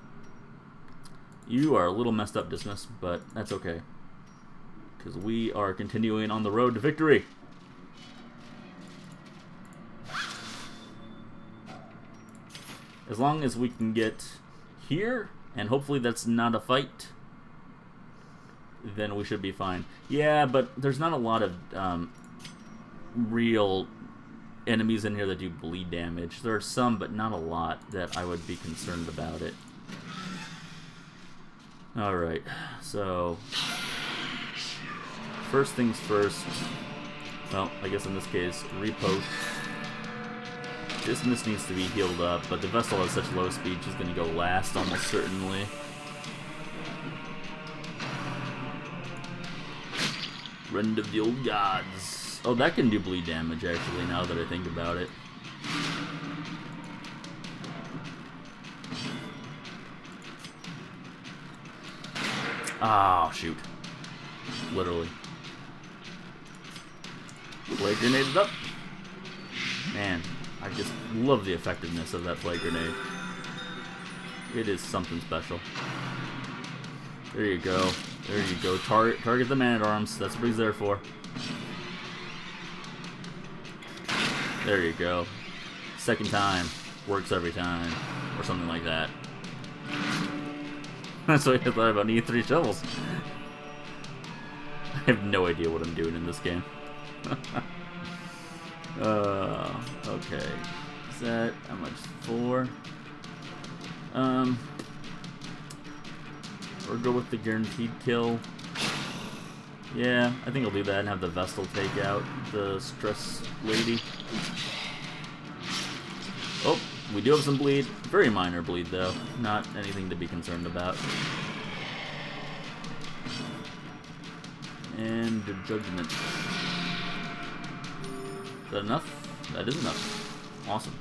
You are a little messed up, Dismas, but that's okay. Because we are continuing on the road to victory. As long as we can get here, and hopefully that's not a fight, then we should be fine. Yeah, but there's not a lot of real enemies in here that do bleed damage. There are some, but not a lot that I would be concerned about it. Alright, so first things first. Well, I guess in this case, repost. Dismas needs to be healed up, but the Vestal has such low speed, she's going to go last almost certainly. Rend of the Old Gods. Oh, that can do bleed damage, actually, now that I think about it. Ah, oh, shoot. Literally. Plague grenaded up. Man, I just love the effectiveness of that plague grenade. It is something special. There you go. There you go. Target the man-at-arms. That's what he's there for. There you go. Second time. Works every time. Or something like that. That's what I thought about needing 3 shovels. I have no idea what I'm doing in this game. Okay. Is that how much? 4? Or go with the guaranteed kill. Yeah, I think I'll do that and have the Vestal take out the stress lady. Oh, we do have some bleed. Very minor bleed, though. Not anything to be concerned about. And the Judgment. Is that enough? That is enough. Awesome.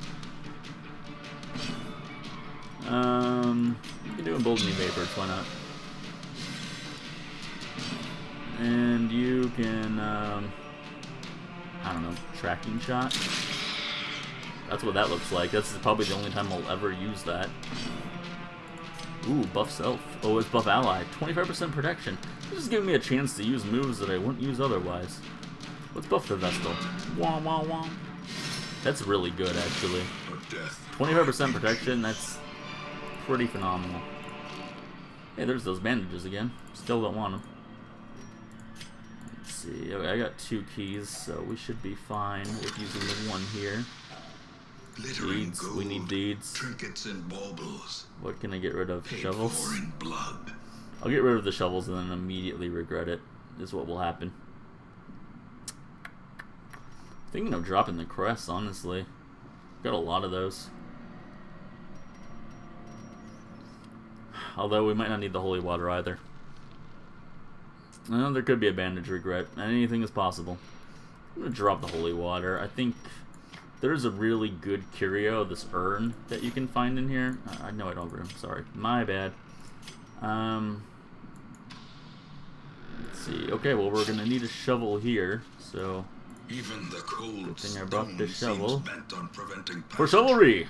You can do Emboldening Vapors, why not? And you can, I don't know, Tracking Shot? That's what that looks like. That's probably the only time I'll ever use that. Ooh, buff self. Oh, it's buff ally. 25% protection. This is giving me a chance to use moves that I wouldn't use otherwise. Let's buff the Vestal. Wah, wah, wah. That's really good, actually. 25% protection, that's pretty phenomenal. Hey, there's those bandages again. Still don't want them. Let's see. Okay, I got 2 keys, so we should be fine with using the one here. Deeds. We need deeds. Trinkets and baubles. What can I get rid of? Shovels? In blood. I'll get rid of the shovels and then immediately regret it, is what will happen. Thinking of dropping the crests, honestly. Got a lot of those. Although we might not need the holy water either. Well, there could be a bandage regret. Anything is possible. I'm going to drop the holy water. I think there's a really good curio, this urn, that you can find in here. I know I don't have room. Sorry. My bad. Let's see. Okay, well, we're going to need a shovel here, so... Even the cold good thing I brought this shovel. Bent on preventing for chivalry!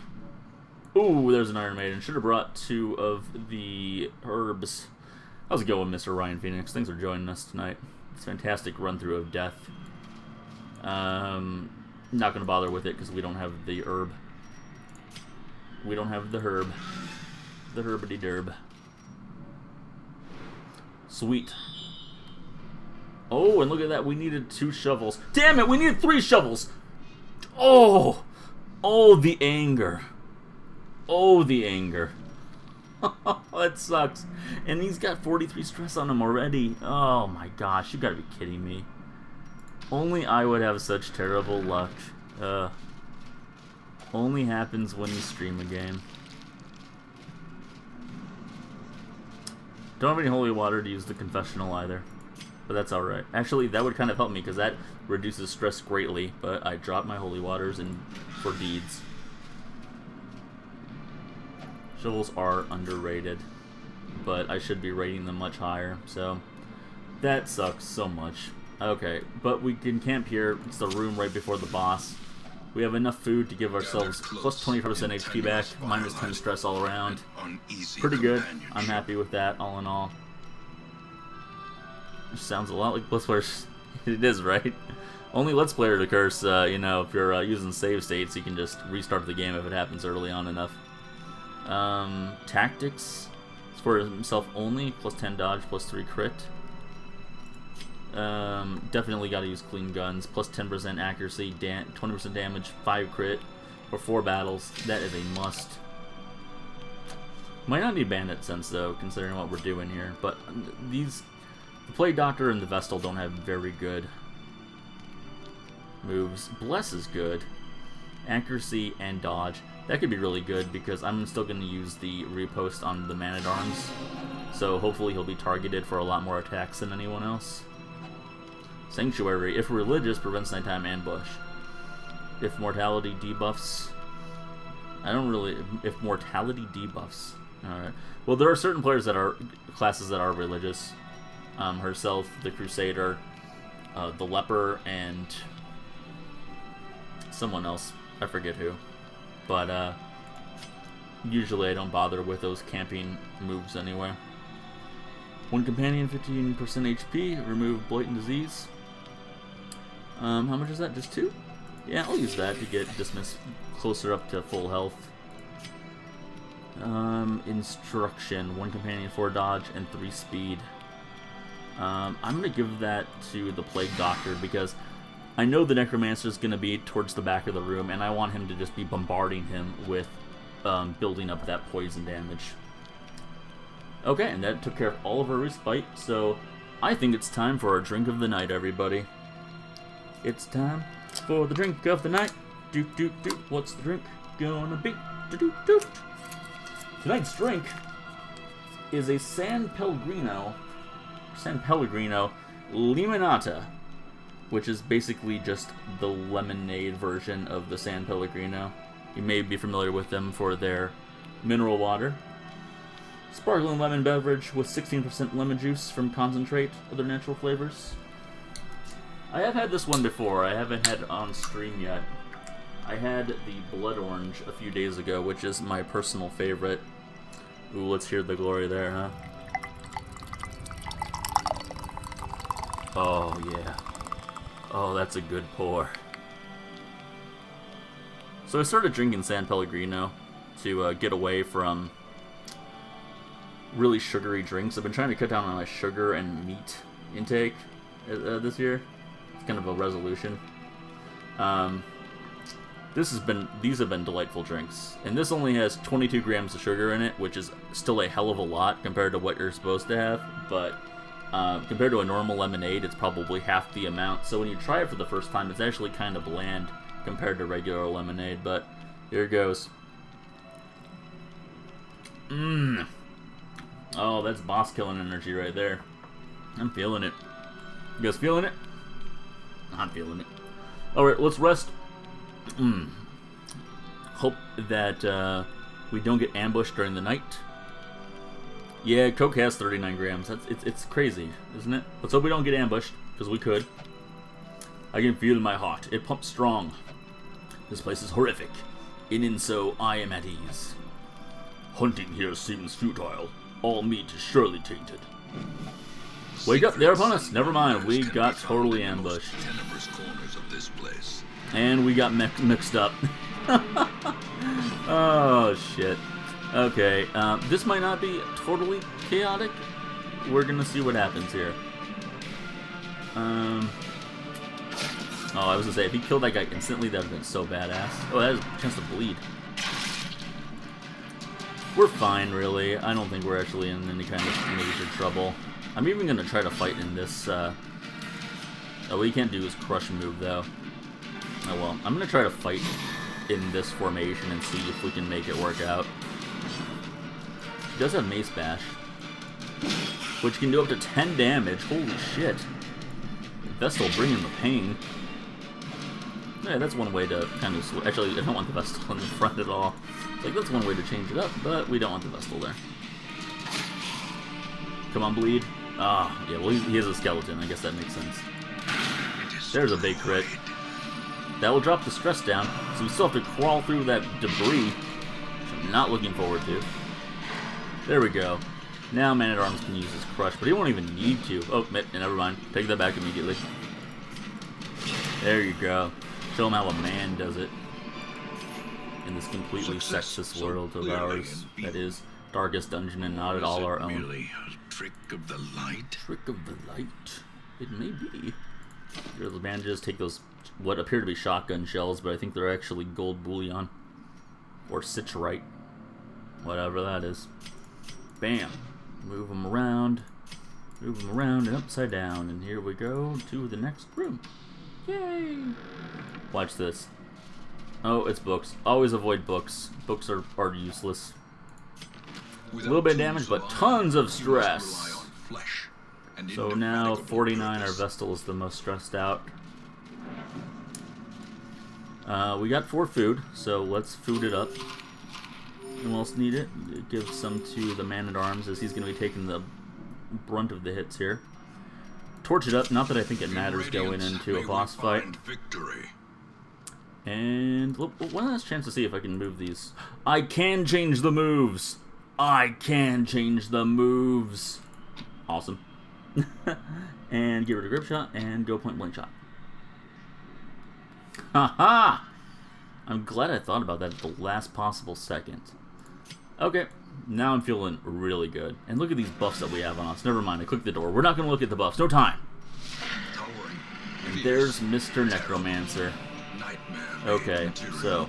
Ooh, there's an Iron Maiden. Should have brought 2 of the herbs. How's it going, Mr. Ryan Phoenix? Thanks for joining us tonight. It's a fantastic run-through of death. Not going to bother with it because we don't have the herb. We don't have the herb. The herbity-derb. Sweet. Oh, and look at that. We needed 2 shovels. Damn it, we needed 3 shovels. Oh. Oh, the anger. Oh, the anger. That sucks. And he's got 43 stress on him already. Oh my gosh, you gotta be kidding me. Only I would have such terrible luck. Only happens when you stream a game. Don't have any holy water to use the confessional either. But that's alright. Actually, that would kind of help me because that reduces stress greatly. But I dropped my holy waters for deeds. Shovels are underrated, but I should be rating them much higher, so that sucks so much. Okay, but we can camp here. It's the room right before the boss. We have enough food to give ourselves plus 25% HP back, minus 10 stress all around. Pretty good. I'm happy with that, all in all. Which sounds a lot like Let's Players. It is, right? Only Let's Player to curse, you know, if you're using save states, you can just restart the game if it happens early on enough. Tactics. It's for himself only, plus 10 dodge, plus 3 crit. Definitely gotta use clean guns, plus 10% accuracy, 20% damage, 5 crit, for 4 battles. That is a must. Might not need bandit sense though, considering what we're doing here, but these, the Plague Doctor and the Vestal don't have very good moves. Bless is good. Accuracy and dodge. That could be really good because I'm still going to use the repost on the Man-at-Arms. So hopefully he'll be targeted for a lot more attacks than anyone else. Sanctuary. If religious, prevents nighttime ambush. If mortality debuffs. I don't really... If mortality debuffs. Alright. Well, there are certain players that are... classes that are religious. Herself, the Crusader, the Leper, and... someone else. I forget who. But, usually I don't bother with those camping moves anyway. One companion, 15% HP, remove blatant disease. How much is that? Just 2? Yeah, I'll use that to get Dismiss closer up to full health. Instruction, 1 companion, 4 dodge, and 3 speed. I'm going to give that to the Plague Doctor because I know the Necromancer is going to be towards the back of the room, and I want him to just be bombarding him with building up that poison damage. Okay, and that took care of all of our respite, so I think it's time for our drink of the night, everybody. It's time for the drink of the night. Doot doot doot. What's the drink gonna be? Doot doot doot. Tonight's drink is a San Pellegrino Limonata, which is basically just the lemonade version of the San Pellegrino. You may be familiar with them for their mineral water. Sparkling lemon beverage with 16% lemon juice from concentrate, other natural flavors. I have had this one before. I haven't had it on stream yet. I had the blood orange a few days ago, which is my personal favorite. Ooh, let's hear the glory there, huh? Oh, yeah. Oh, that's a good pour. So I started drinking San Pellegrino to get away from really sugary drinks. I've been trying to cut down on my sugar and meat intake this year. It's kind of a resolution. These have been delightful drinks, and this only has 22 grams of sugar in it, which is still a hell of a lot compared to what you're supposed to have. But compared to a normal lemonade, it's probably half the amount. So when you try it for the first time, it's actually kind of bland compared to regular lemonade. But here it goes. Mmm. Oh, that's boss killing energy right there. I'm feeling it. You guys feeling it? I'm feeling it. Alright, let's rest. Hope that we don't get ambushed during the night. Yeah, Coke has 39 grams. It's crazy, isn't it? Let's hope we don't get ambushed, because we could. I can feel my heart. It pumps strong. This place is horrific. In so I am at ease. Hunting here seems futile. All meat is surely tainted. Wake up, they're upon us. Never mind, we got totally ambushed. And we got mixed up. Oh, shit. Okay, this might not be totally chaotic. We're gonna see what happens here. Oh, I was gonna say, if he killed that guy instantly, that would have been so badass. Oh, that has a chance to bleed. We're fine, really. I don't think we're actually in any kind of major trouble. I'm even gonna try to fight in this, Oh, what you can't do is crush move, though. Oh well, I'm gonna try to fight in this formation and see if we can make it work out. He does have Mace Bash, which can do up to 10 damage. Holy shit. Vestal bringing the pain. Yeah, that's one way to kind of... Actually, I don't want the Vestal in the front at all. Like, that's one way to change it up, but we don't want the Vestal there. Come on, bleed. Ah, yeah, well, he has a skeleton. I guess that makes sense. There's a big crit. That will drop the stress down, so we still have to crawl through that debris, which I'm not looking forward to. There we go. Now Man-at-Arms can use his crush, but he won't even need to. Oh, never mind. Take that back immediately. There you go. Show him how a man does it. In this completely sexist world of ours, that is Darkest Dungeon and not at all our own. Merely a trick of the light? Trick of the light? It may be. Here, the bandages take those, what appear to be shotgun shells, but I think they're actually gold bullion. Or citrite. Whatever that is. Bam. Move them around. Move them around and upside down. And here we go to the next room. Yay! Watch this. Oh, it's books. Always avoid books. Books are useless. A little bit of damage, but tons of stress. So now 49, our Vestal is the most stressed out. We got 4 food, so let's food it up. Who else need it? Give some to the Man-at-Arms, as he's going to be taking the brunt of the hits here. Torch it up, not that I think it matters going into a boss fight. And one last chance to see if I can move these. I can change the moves! I can change the moves! Awesome. And get rid of grip shot and go point blank shot. Haha! I'm glad I thought about that at the last possible second. Okay, now I'm feeling really good. And look at these buffs that we have on us. Never mind, I clicked the door. We're not going to look at the buffs. No time! And there's Mr. Necromancer. Okay, so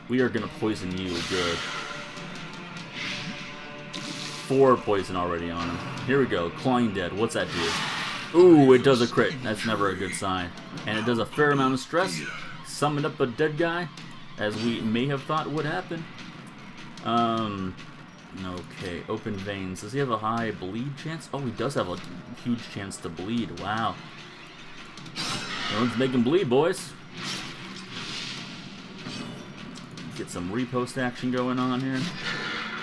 we are going to poison you good. 4 poison already on him. Here we go. Clawing Dead. What's that do? Ooh, it does a crit. That's never a good sign. And it does a fair amount of stress. Summoned up a dead guy, as we may have thought would happen. Okay. Open veins. Does he have a high bleed chance? Oh, he does have a huge chance to bleed. Wow. Everyone's making bleed, boys. Get some repost action going on here.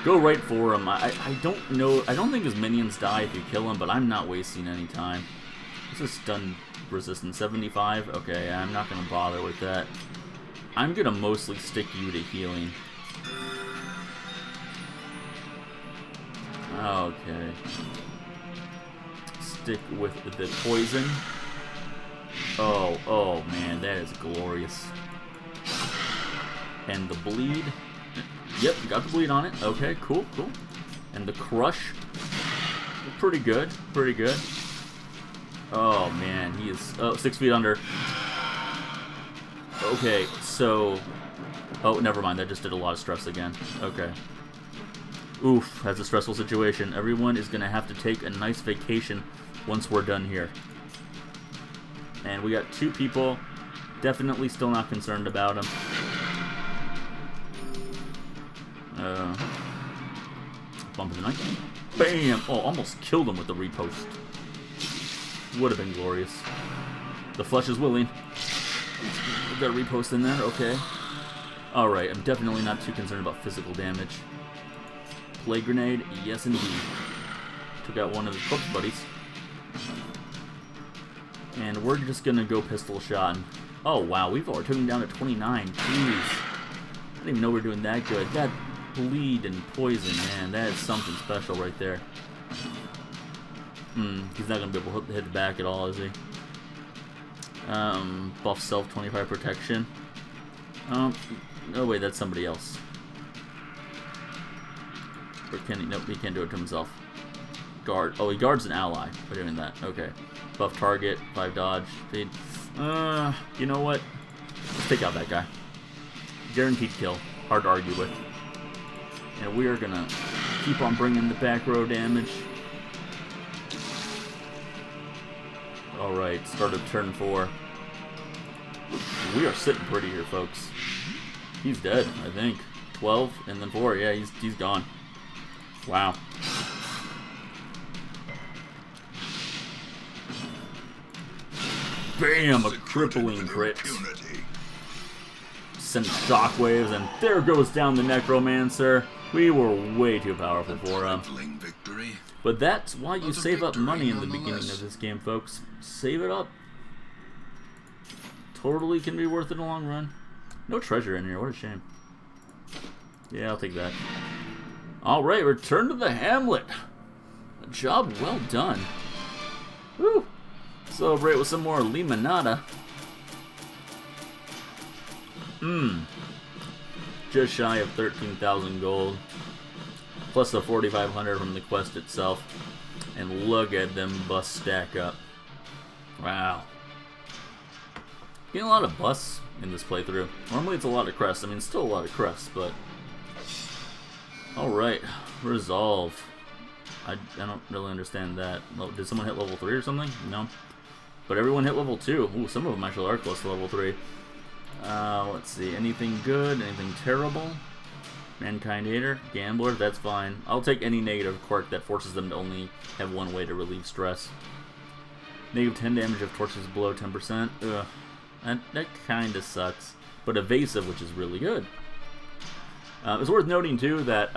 Go right for him. I don't know. I don't think his minions die if you kill him, but I'm not wasting any time. This is stun resistance 75. Okay, I'm not going to bother with that. I'm going to mostly stick you to healing. Okay. Stick with the poison. Oh man, that is glorious. And the bleed. Yep, got the bleed on it. Okay, cool. And the crush. Pretty good. Oh man, he is 6 feet under. Okay, so... Oh, never mind, that just did a lot of stress again. Okay. Oof, that's a stressful situation. Everyone is going to have to take a nice vacation once we're done here. And we got 2 people. Definitely still not concerned about them. Bump of the night. Bam! Oh, almost killed him with the repost. Would have been glorious. The flesh is willing. We've got a repost in there. Okay. Alright, I'm definitely not too concerned about physical damage. Plague grenade. Yes, indeed. Took out one of his corpse buddies. And we're just gonna go pistol shot. Oh, wow. We've already taken him down to 29. Jeez. I didn't even know we were doing that good. That bleed and poison, man, that is something special right there. He's not going to be able to hit the back at all, is he? Buff self 25 protection. Oh wait, that's somebody else. Or can he? Nope, he can't do it to himself. Guard. Oh, he guards an ally by doing that. Okay. Buff target, 5 dodge, speed. You know what? Let's take out that guy. Guaranteed kill. Hard to argue with. And we are gonna keep on bringing the back row damage. Alright, start of turn 4. We are sitting pretty here, folks. He's dead, I think. 12 and then 4. Yeah, he's gone. Wow. Bam! A crippling crit. Send shockwaves, and there goes down the Necromancer. We were way too powerful for him. But that's why you save up money in the beginning of this game, folks. Save it up. totally can be worth it in the long run. No treasure in here. What a shame. Yeah, I'll take that. Alright, return to the hamlet. A job well done. Woo! Celebrate with some more limonada. Just shy of 13,000 gold. Plus the 4,500 from the quest itself. And look at them busts stack up. Wow. Getting a lot of busts in this playthrough. Normally it's a lot of crests. I mean, still a lot of crests, but... Alright. Resolve. I don't really understand that. Did someone hit level 3 or something? No. But everyone hit level 2. Ooh, some of them actually are close to level 3. Let's see. Anything good? Anything terrible? Mankind Hater? Gambler? That's fine. I'll take any negative quirk that forces them to only have one way to relieve stress. Negative 10 damage if torches below 10%. Ugh. That kinda sucks. But evasive, which is really good. It's worth noting, too, that...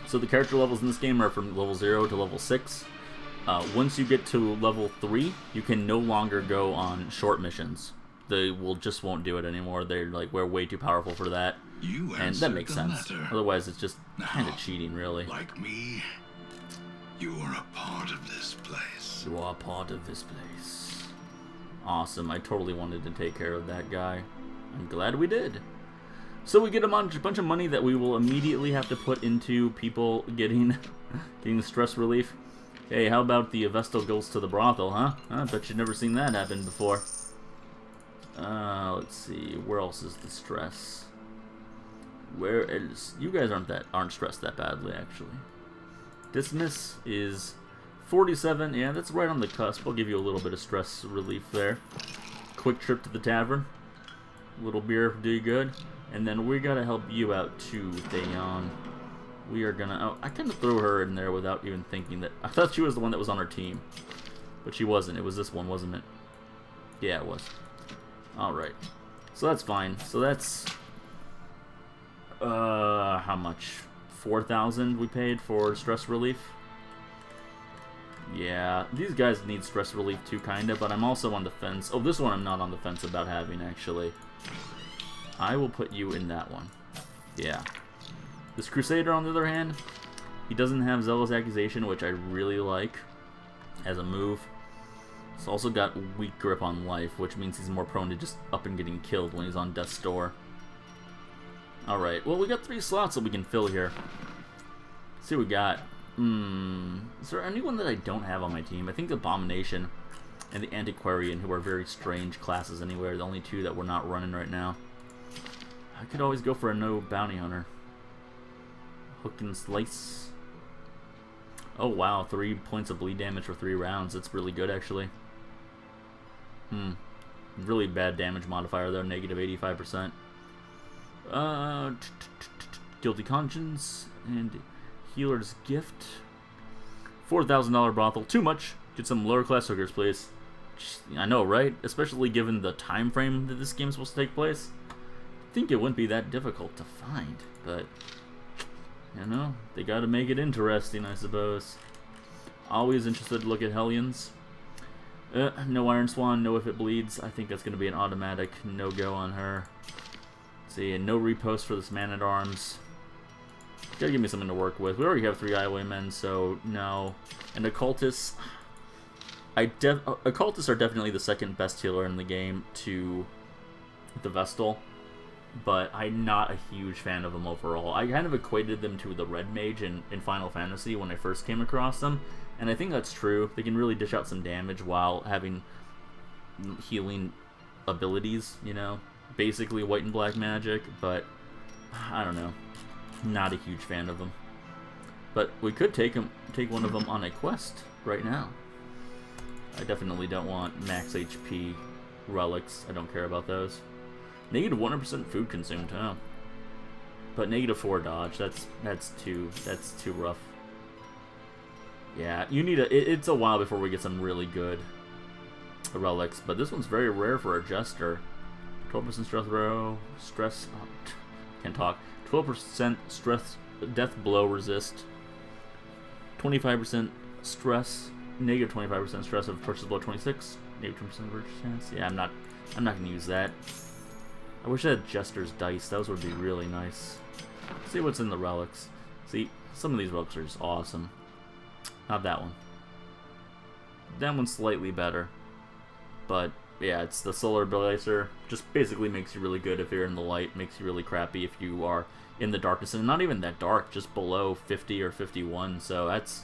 so the character levels in this game are from level 0 to level 6. Once you get to level 3, you can no longer go on short missions. They just won't do it anymore. They're like, we're way too powerful for that. And that makes sense. Otherwise, it's just kind of cheating, really. Like me, you are a part of this place. You are a part of this place. Awesome. I totally wanted to take care of that guy. I'm glad we did. So we get a bunch of money that we will immediately have to put into people getting stress relief. Hey, how about the Vestal goes to the brothel, huh? I bet you've never seen that happen before. Let's see. Where else is the stress? Where is... You guys aren't stressed that badly, actually. Dismiss is 47. Yeah, that's right on the cusp. I'll give you a little bit of stress relief there. Quick trip to the tavern. A little beer do you good. And then we gotta help you out too, Theon. We are gonna... Oh, I kind of threw her in there without even thinking that... I thought she was the one that was on our team. But she wasn't. It was this one, wasn't it? Yeah, it was. Alright. So that's fine. So that's... how much? 4,000 we paid for stress relief? Yeah, these guys need stress relief too, kinda, but I'm also on the fence. Oh, this one I'm not on the fence about having, actually. I will put you in that one. Yeah. This Crusader, on the other hand, he doesn't have Zealous Accusation, which I really like as a move. He's also got weak grip on life, which means he's more prone to just up and getting killed when he's on death's door. Alright, well, we got 3 slots that we can fill here. Let's see what we got. Is there anyone that I don't have on my team? I think the Abomination and the Antiquarian, who are very strange classes anyway, are the only 2 that we're not running right now. I could always go for a no bounty hunter. Hook and slice. Oh wow, 3 points of bleed damage for 3 rounds. That's really good, actually. Really bad damage modifier though, negative 85%. Guilty Conscience and Healer's Gift. $4,000 brothel. Too much. Get some lower class hookers, please. I know, right? Especially given the time frame that this game's supposed to take place. I think it wouldn't be that difficult to find, but you know, they gotta make it interesting, I suppose. Always interested to look at Hellions. No Iron Swan, no if it bleeds. I think that's gonna be an automatic no-go on her. Let's see, and no repost for this Man-at-Arms. Gotta give me something to work with. We already have 3 Highwaymen, so no. And Occultists, Occultists are definitely the second best healer in the game to the Vestal, but I'm not a huge fan of them overall. I kind of equated them to the Red Mage in Final Fantasy when I first came across them, and I think that's true. They can really dish out some damage while having healing abilities, you know? Basically white and black magic, but I don't know. Not a huge fan of them. But we could take one of them on a quest right now. I definitely don't want max HP relics. I don't care about those. Negative 100% food consumed, huh? But negative 4 dodge. That's too rough. Yeah, you need it's a while before we get some really good relics. But this one's very rare for a Jester. 12% stress. Oh, can't talk. 12% stress. Death blow resist. 25% stress. Negative 25% stress of torches below 26. Neutral percent chance. Yeah, I'm not gonna use that. I wish I had Jester's dice. Those would be really nice. See what's in the relics. See, some of these relics are just awesome. Not that one. That one's slightly better. But yeah, it's the solar blazer. Just basically makes you really good if you're in the light. Makes you really crappy if you are in the darkness. And not even that dark, just below 50 or 51. So that's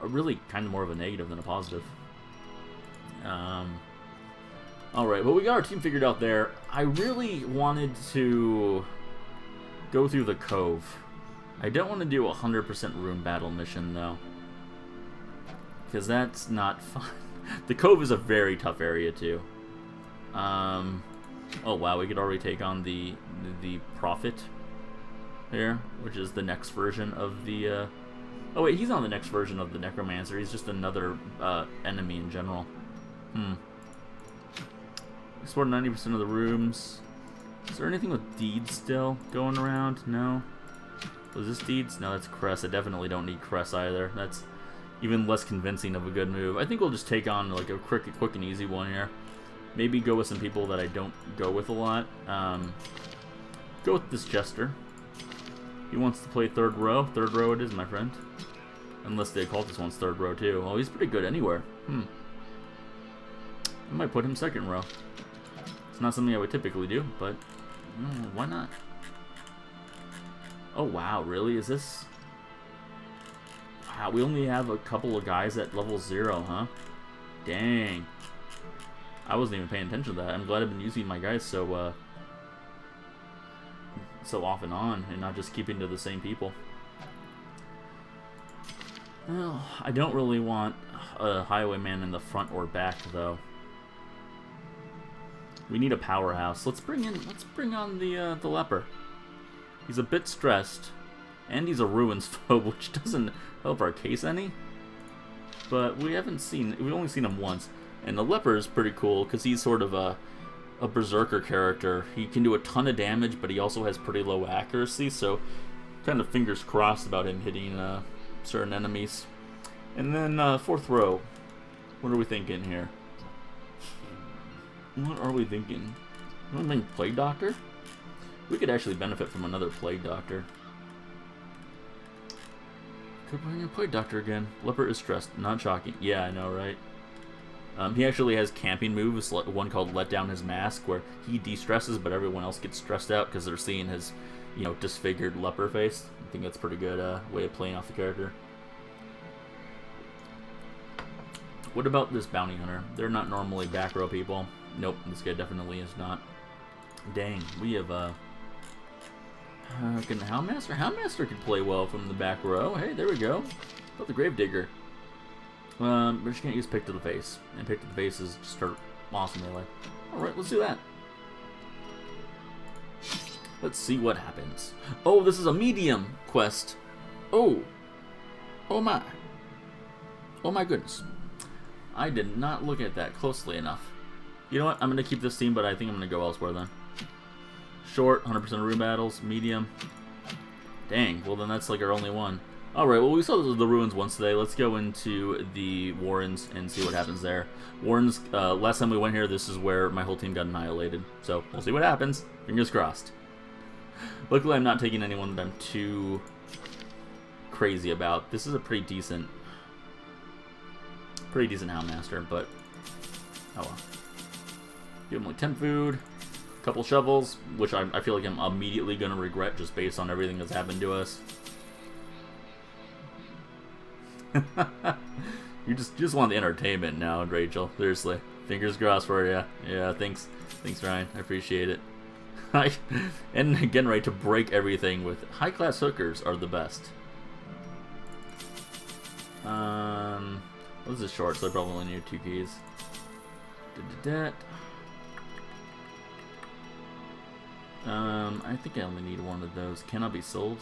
really kind of more of a negative than a positive. Alright, well, we got our team figured out there. I really wanted to go through the cove. I don't want to do a 100% room battle mission, though. Because that's not fun. The cove is a very tough area, too. Oh, wow, we could already take on the Prophet here, which is the next version of the... Oh, wait, he's not the next version of the Necromancer. He's just another enemy in general. Explored 90% of the rooms. Is there anything with Deeds still going around? No. Was this Deeds? No, that's Cress. I definitely don't need Cress either. That's even less convincing of a good move. I think we'll just take on like a quick and easy one here. Maybe go with some people that I don't go with a lot. Go with this Jester. He wants to play third row. Third row it is, my friend. Unless the Occultist wants third row too. Oh, he's pretty good anywhere. I might put him second row. It's not something I would typically do, but why not? Oh wow, really? Is this... Wow, we only have a couple of guys at level 0, huh? Dang. I wasn't even paying attention to that. I'm glad I've been using my guys so off and on, and not just keeping to the same people. Well, I don't really want a highwayman in the front or back, though. We need a powerhouse. Let's bring on the leper. He's a bit stressed, and he's a ruins phobe, which doesn't help our case any. But we've only seen him once, and the leper is pretty cool because he's sort of a berserker character. He can do a ton of damage, but he also has pretty low accuracy, so kind of fingers crossed about him hitting certain enemies. And then fourth row. What are we thinking here? What are we thinking? You want to bring Plague Doctor? We could actually benefit from another Plague Doctor. Could bring in Plague Doctor again. Leper is stressed. Not shocking. Yeah, I know, right? He actually has camping moves, one called Let Down His Mask, where he de-stresses, but everyone else gets stressed out because they're seeing his, disfigured leper face. I think that's a pretty good way of playing off the character. What about this bounty hunter? They're not normally back row people. Nope, this guy definitely is not. Dang, we have can the Houndmaster? Houndmaster could play well from the back row. Hey, there we go. How about the Gravedigger? But you can't use Pick to the Face. And Pick to the Face is just her awesome melee. Alright, let's do that. Let's see what happens. Oh, this is a medium quest. Oh. Oh my. Oh my goodness. I did not look at that closely enough. You know what? I'm going to keep this team, but I think I'm going to go elsewhere then. Short, 100% of room battles, medium. Dang, well then that's like our only one. Alright, well we saw the ruins once today. Let's go into the Warrens and see what happens there. Warrens, last time we went here, this is where my whole team got annihilated. So, we'll see what happens. Fingers crossed. Luckily I'm not taking anyone that I'm too crazy about. This is a pretty decent Houndmaster, but oh well. Give him like 10 food, a couple shovels, which I feel like I'm immediately going to regret just based on everything that's happened to us. You just want the entertainment now, Rachel. Seriously. Fingers crossed for you. Yeah, thanks. Thanks, Ryan. I appreciate it. And again, right, to break everything with high-class hookers are the best. This is short, so I probably only need 2 keys. I think I only need 1 of those. Cannot be sold.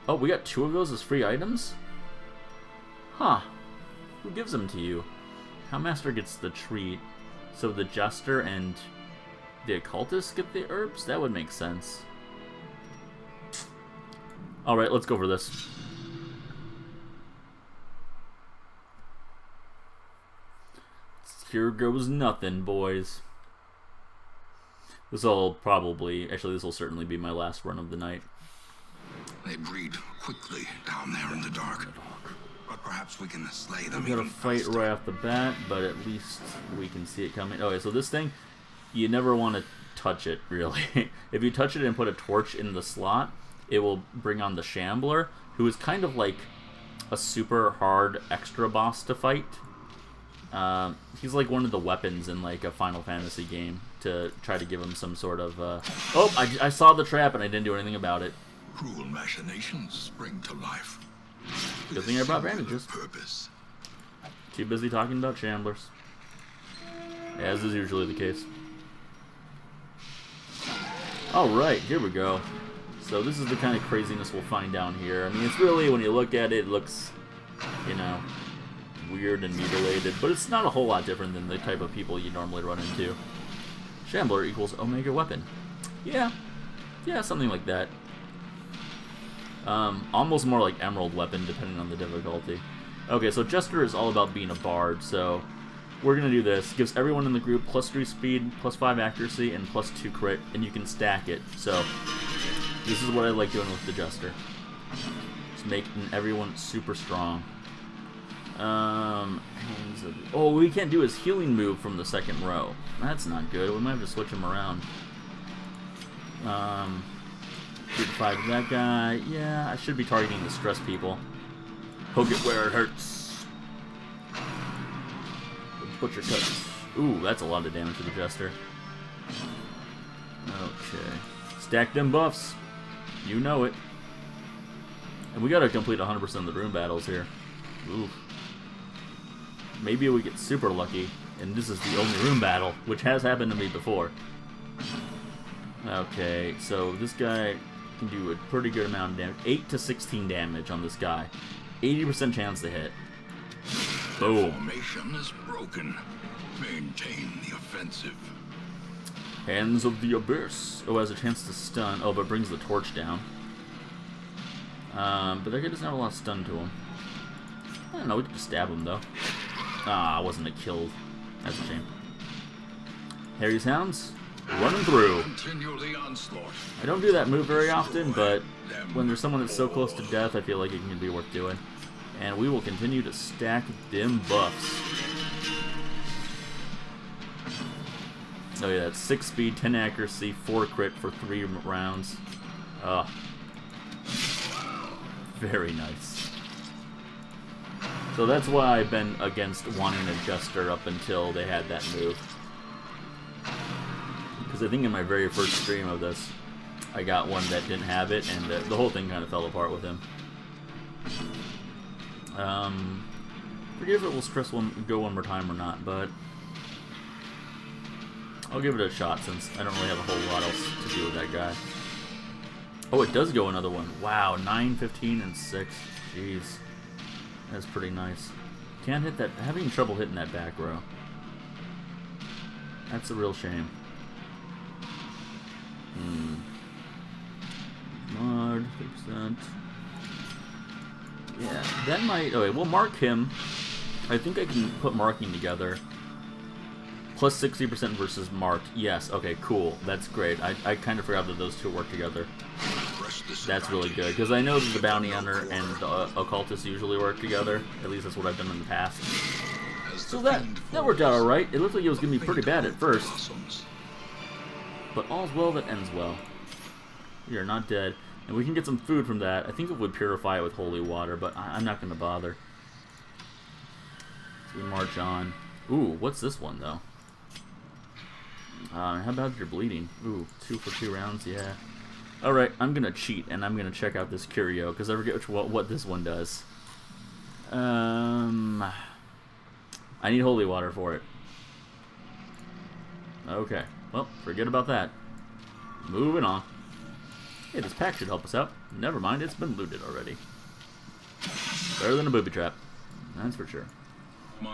Oh, we got 2 of those as free items? Huh. Who gives them to you? Houndmaster gets the treat. So the Jester and the Occultist get the herbs? That would make sense. Alright, let's go for this. Here goes nothing, boys. This will probably, actually, this will certainly be my last run of the night. They breed quickly down there in the dark. But perhaps we can slay them. We gotta fight faster. right off the bat, but at least we can see it coming. Okay, so this thing, you never want to touch it, really. If you touch it and put a torch in the slot, it will bring on the Shambler, who is kind of like a super hard extra boss to fight. He's like one of the weapons in like a Final Fantasy game to try to give him some sort of... Oh, I saw the trap and I didn't do anything about it. Cruel machinations spring to life. Good thing I brought bandages. Purpose. Too busy talking about Shamblers. As is usually the case. Alright, here we go. So this is the kind of craziness we'll find down here. I mean, it's really, when you look at it, it looks, you know, weird and mutilated. But it's not a whole lot different than the type of people you normally run into. Shambler equals Omega Weapon. Yeah, something like that. Almost more like Emerald Weapon, depending on the difficulty. Okay, so Jester is all about being a bard, so we're going to do this. Gives everyone in the group +3 speed, +5 accuracy, and +2 crit, and you can stack it. So this is what I like doing with the Jester. Just making everyone super strong. Oh, we can't do his healing move from the second row. That's not good. We might have to switch him around. 2 to 5 to that guy. Yeah, I should be targeting the stress people. Poke it where it hurts. Butcher cuts. Ooh, that's a lot of damage to the Jester. Okay. Stack them buffs. You know it. And we gotta complete 100% of the room battles here. Ooh. Maybe we get super lucky, and this is the only room battle, which has happened to me before. Okay, so this guy can do a pretty good amount of damage. 8 to 16 damage on this guy. 80% chance to hit. Boom. Formation is broken. Maintain the offensive. Hands of the Abyss. Oh, has a chance to stun. Oh, but brings the torch down. But that guy doesn't have a lot of stun to him. I don't know, we could just stab him, though. Ah, wasn't a kill. That's a shame. Harry's Hounds. Running through. Continue the onslaught. I don't do that move very often, but when there's someone that's so close to death, I feel like it can be worth doing. And we will continue to stack them buffs. Oh yeah, that's 6 speed, 10 accuracy, 4 crit for 3 rounds. Very nice. So that's why I've been against wanting a Jester up until they had that move. Because I think in my very first stream of this, I got one that didn't have it, and the whole thing kind of fell apart with him. Forget if it will stress go one more time or not, but I'll give it a shot since I don't really have a whole lot else to do with that guy. Oh, it does go another one. Wow, 9, 15, and 6. Jeez. That's pretty nice. Can't hit that. Having trouble hitting that back row. That's a real shame. Mod, 50%. Yeah, that might... Okay, we'll mark him. I think I can put marking together. Plus 60% versus marked. Yes, okay, cool. That's great. I kind of forgot that those two work together. That's really good, because I know that the Bounty Hunter and the Occultist usually work together. At least that's what I've done in the past. So that worked out alright. It looked like it was going to be pretty bad at first. But all's well that ends well. We are not dead. And we can get some food from that. I think it would purify it with holy water, but I'm not going to bother. So we march on. Ooh, what's this one, though? How about your bleeding? Ooh, 2 for 2 rounds, yeah. Alright, I'm going to cheat, and I'm going to check out this curio, because I forget what this one does. I need holy water for it. Okay, well, forget about that. Moving on. Hey, this pack should help us out. Never mind, it's been looted already. Better than a booby trap. That's for sure.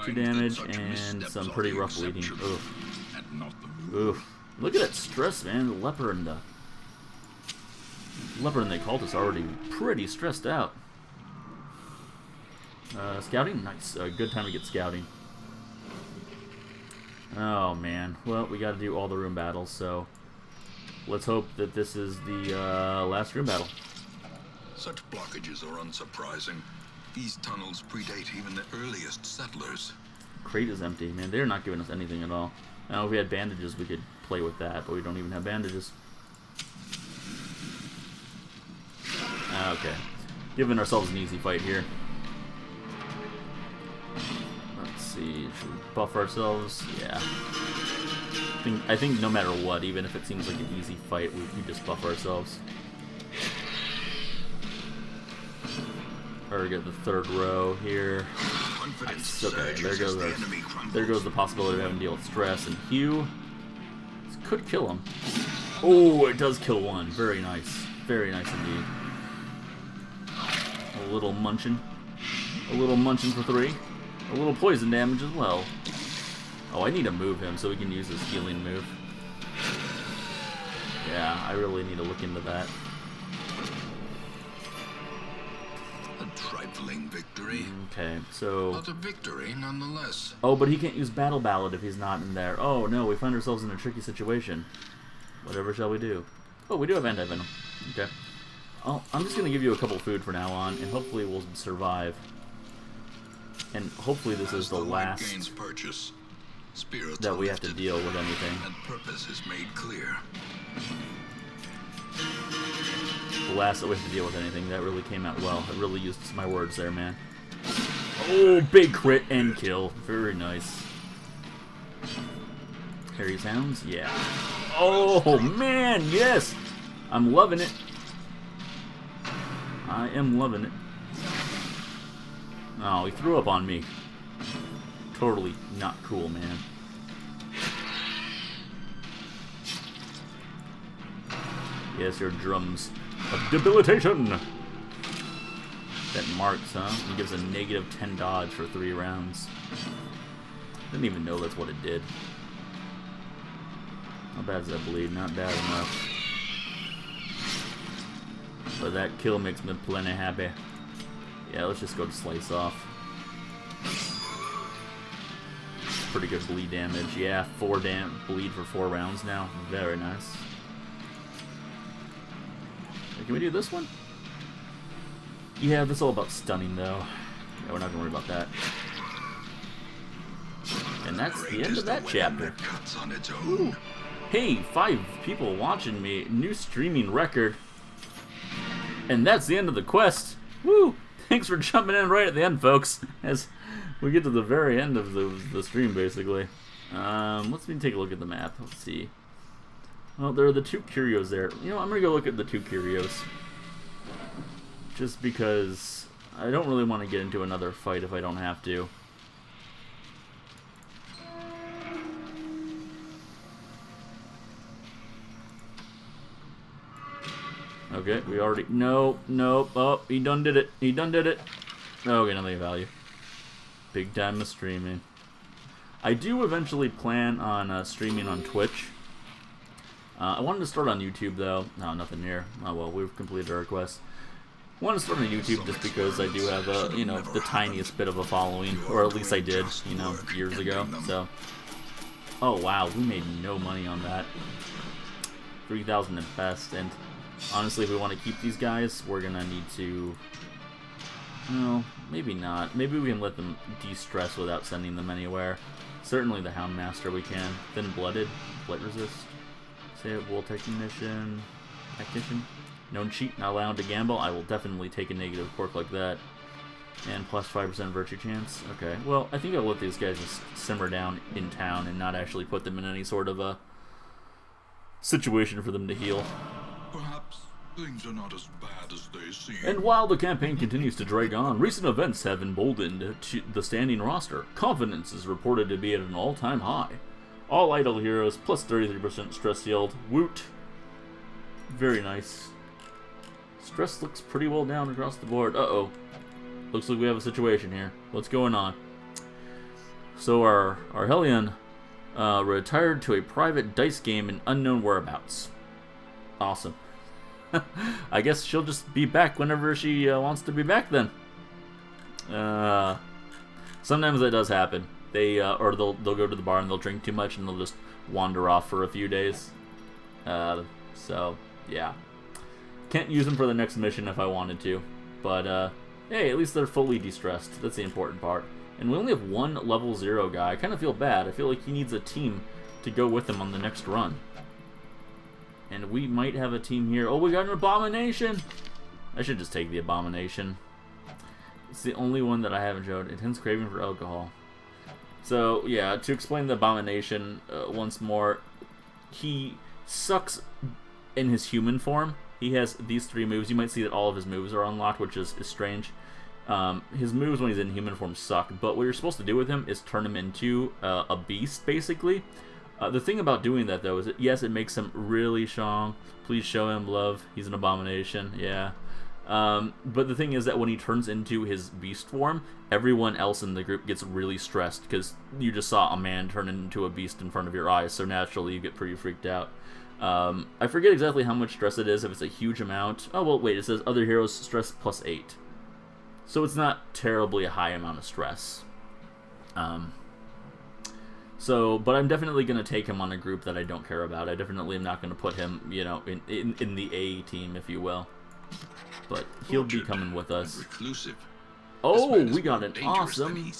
2 damage and some pretty rough bleeding. Oof. Oof. Look at that stress, man. The leper and the occultist are already pretty stressed out. Scouting? Nice. Good time to get scouting. Oh, man. Well, we gotta do all the room battles, so... Let's hope that this is the last room battle. Such blockages are unsurprising. These tunnels predate even the earliest settlers. Crate is empty. Man, they're not giving us anything at all. Now, if we had bandages, we could play with that, but we don't even have bandages. Okay. Giving ourselves an easy fight here. Let's see. Should we buff ourselves? Yeah. I think no matter what, even if it seems like an easy fight, we just buff ourselves. Or get the third row here. Nice. Okay, there goes the possibility of having to deal with stress and Hugh. This could kill him. Oh, it does kill one. Very nice. Very nice indeed. A little munching. A little munching for 3. A little poison damage as well. Oh, I need to move him so we can use his healing move. Yeah, I really need to look into that. A trifling victory. Okay, so... But a victory nonetheless. Oh, but he can't use Battle Ballad if he's not in there. Oh, no, we find ourselves in a tricky situation. Whatever shall we do? Oh, we do have Anti-Venom. Okay. Oh, I'm just going to give you a couple food for now on, and hopefully we'll survive. And hopefully this is the last that we have to deal with anything. And purpose is made clear. The last that we have to deal with anything. That really came out well. I really used my words there, man. Oh, big crit and kill. Very nice. Harry sounds? Yeah. Oh, man, yes! I'm loving it. I am loving it. Oh, he threw up on me. Totally not cool, man. Yes, your drums of debilitation. That marks, huh? It gives a negative 10 dodge for 3 rounds. Didn't even know that's what it did. How bad is that bleed? Not bad enough. But that kill makes me plenty happy. Yeah, let's just go to Slice Off. Pretty good bleed damage. Yeah, 4 bleed for 4 rounds now. Very nice. Can we do this one? Yeah, this is all about stunning, though. Yeah, we're not gonna worry about that. And that's the end of that chapter. Ooh. Hey, 5 people watching me. New streaming record. And that's the end of the quest. Woo! Thanks for jumping in right at the end, folks. As we get to the very end of the stream, basically. Let's take a look at the map. Let's see. Well, there are the 2 curios there. You know, I'm gonna go look at the 2 curios. Just because I don't really want to get into another fight if I don't have to. Okay, we already... No. Oh, he done did it. He done did it. Okay, nothing of value. Big time of streaming. I do eventually plan on streaming on Twitch. I wanted to start on YouTube, though. No, nothing here. Oh, well, we've completed our quest. I want to start on YouTube just because I do have a, you know, the tiniest bit of a following. Or at least I did, you know, years ago. So... Oh, wow. We made no money on that. 3,000 at best, and... Honestly, if we want to keep these guys, we're gonna need to... No, maybe not. Maybe we can let them de-stress without sending them anywhere. Certainly the Houndmaster we can. Thin-blooded, blight resist. Say wool technician. Known cheat, not allowed to gamble. I will definitely take a negative quirk like that. And plus 5% virtue chance. Okay, well, I think I'll let these guys just simmer down in town and not actually put them in any sort of a situation for them to heal. Perhaps things are not as bad as they seem. And while the campaign continues to drag on, recent events have emboldened the standing roster. Confidence is reported to be at an all-time high. All idle heroes, plus 33% stress yield. Woot. Very nice. Stress looks pretty well down across the board. Uh-oh. Looks like we have a situation here. What's going on? So our Hellion retired to a private dice game in unknown whereabouts. Awesome. I guess she'll just be back whenever she wants to be back then. Sometimes that does happen. They or they'll go to the bar and they'll drink too much and they'll just wander off for a few days. So yeah, can't use them for the next mission if I wanted to, but hey, at least they're fully de-stressed. That's the important part. And we only have one level 0 guy. I kind of feel bad. I feel like he needs a team to go with him on the next run. And we might have a team here. Oh, we got an abomination! I should just take the abomination. It's the only one that I haven't showed. Intense craving for alcohol. So, yeah, to explain the abomination once more, he sucks in his human form. He has these 3 moves. You might see that all of his moves are unlocked, which is strange. His moves when he's in human form suck, but what you're supposed to do with him is turn him into a beast, basically. The thing about doing that, though, is that, yes, it makes him really strong. Please show him love. He's an abomination, yeah. But the thing is that when he turns into his beast form, everyone else in the group gets really stressed, because you just saw a man turn into a beast in front of your eyes, so naturally you get pretty freaked out. I forget exactly how much stress it is, if it's a huge amount. Oh, well, wait, it says other heroes stress plus 8. So it's not terribly a high amount of stress. But I'm definitely going to take him on a group that I don't care about. I definitely am not going to put him, you know, in the A team, if you will. But he'll be coming with us. Oh, we got an awesome...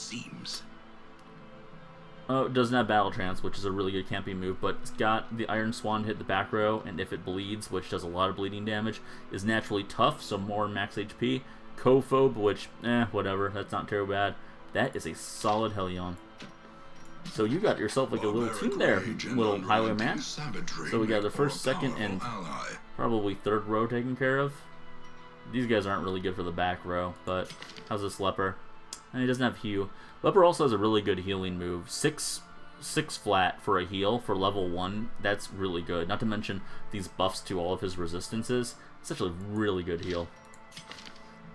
Oh, it doesn't have Battle Trance, which is a really good camping move, but it's got the Iron Swan hit the back row, and if it bleeds, which does a lot of bleeding damage, is naturally tough, so more max HP. Cophobe, which, whatever, that's not too bad. That is a solid Hellion. So you got yourself like a little team there, little highwayman. So we got the first, second, and probably third row taken care of. These guys aren't really good for the back row, but how's this Leper? And he doesn't have heal. Leper also has a really good healing move. 6 flat for a heal for level 1. That's really good. Not to mention these buffs to all of his resistances. It's actually a really good heal.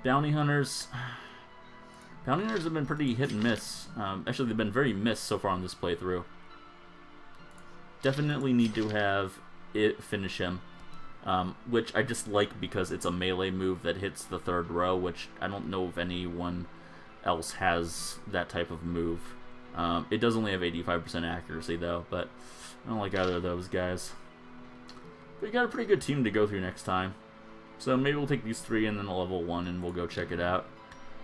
Bounty Hunters. Bounty Hunters have been pretty hit and miss. Actually, they've been very miss so far on this playthrough. Definitely need to have it finish him. Which I just like because it's a melee move that hits the third row, which I don't know if anyone else has that type of move. It does only have 85% accuracy, though, but I don't like either of those guys. But you got a pretty good team to go through next time. So maybe we'll take these 3 and then a level 1 and we'll go check it out.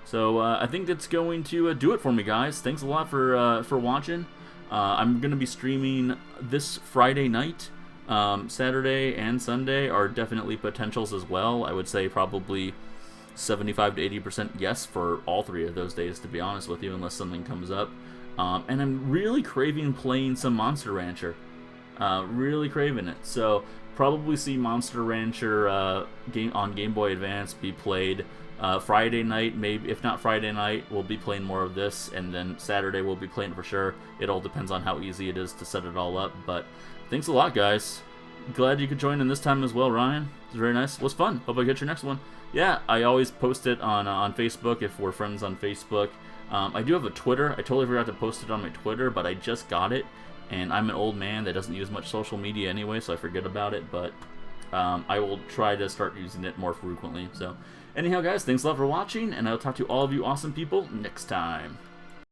So I think that's going to do it for me, guys. Thanks a lot for watching. I'm going to be streaming this Friday night. Saturday and Sunday are definitely potentials as well. I would say probably 75 to 80% yes for all 3 of those days, to be honest with you, unless something comes up. And I'm really craving playing some Monster Rancher. Really craving it. So probably see Monster Rancher on Game Boy Advance be played Friday night, maybe. If not Friday night, we'll be playing more of this, and then Saturday we'll be playing for sure. It all depends on how easy it is to set it all up, but thanks a lot, guys. Glad you could join in this time as well, Ryan. It was very nice. It was fun. Hope I get your next one. Yeah, I always post it on Facebook if we're friends on Facebook. I do have a Twitter. I totally forgot to post it on my Twitter, but I just got it, and I'm an old man that doesn't use much social media anyway, so I forget about it, but I will try to start using it more frequently. So anyhow, guys, thanks a lot for watching, and I'll talk to all of you awesome people next time.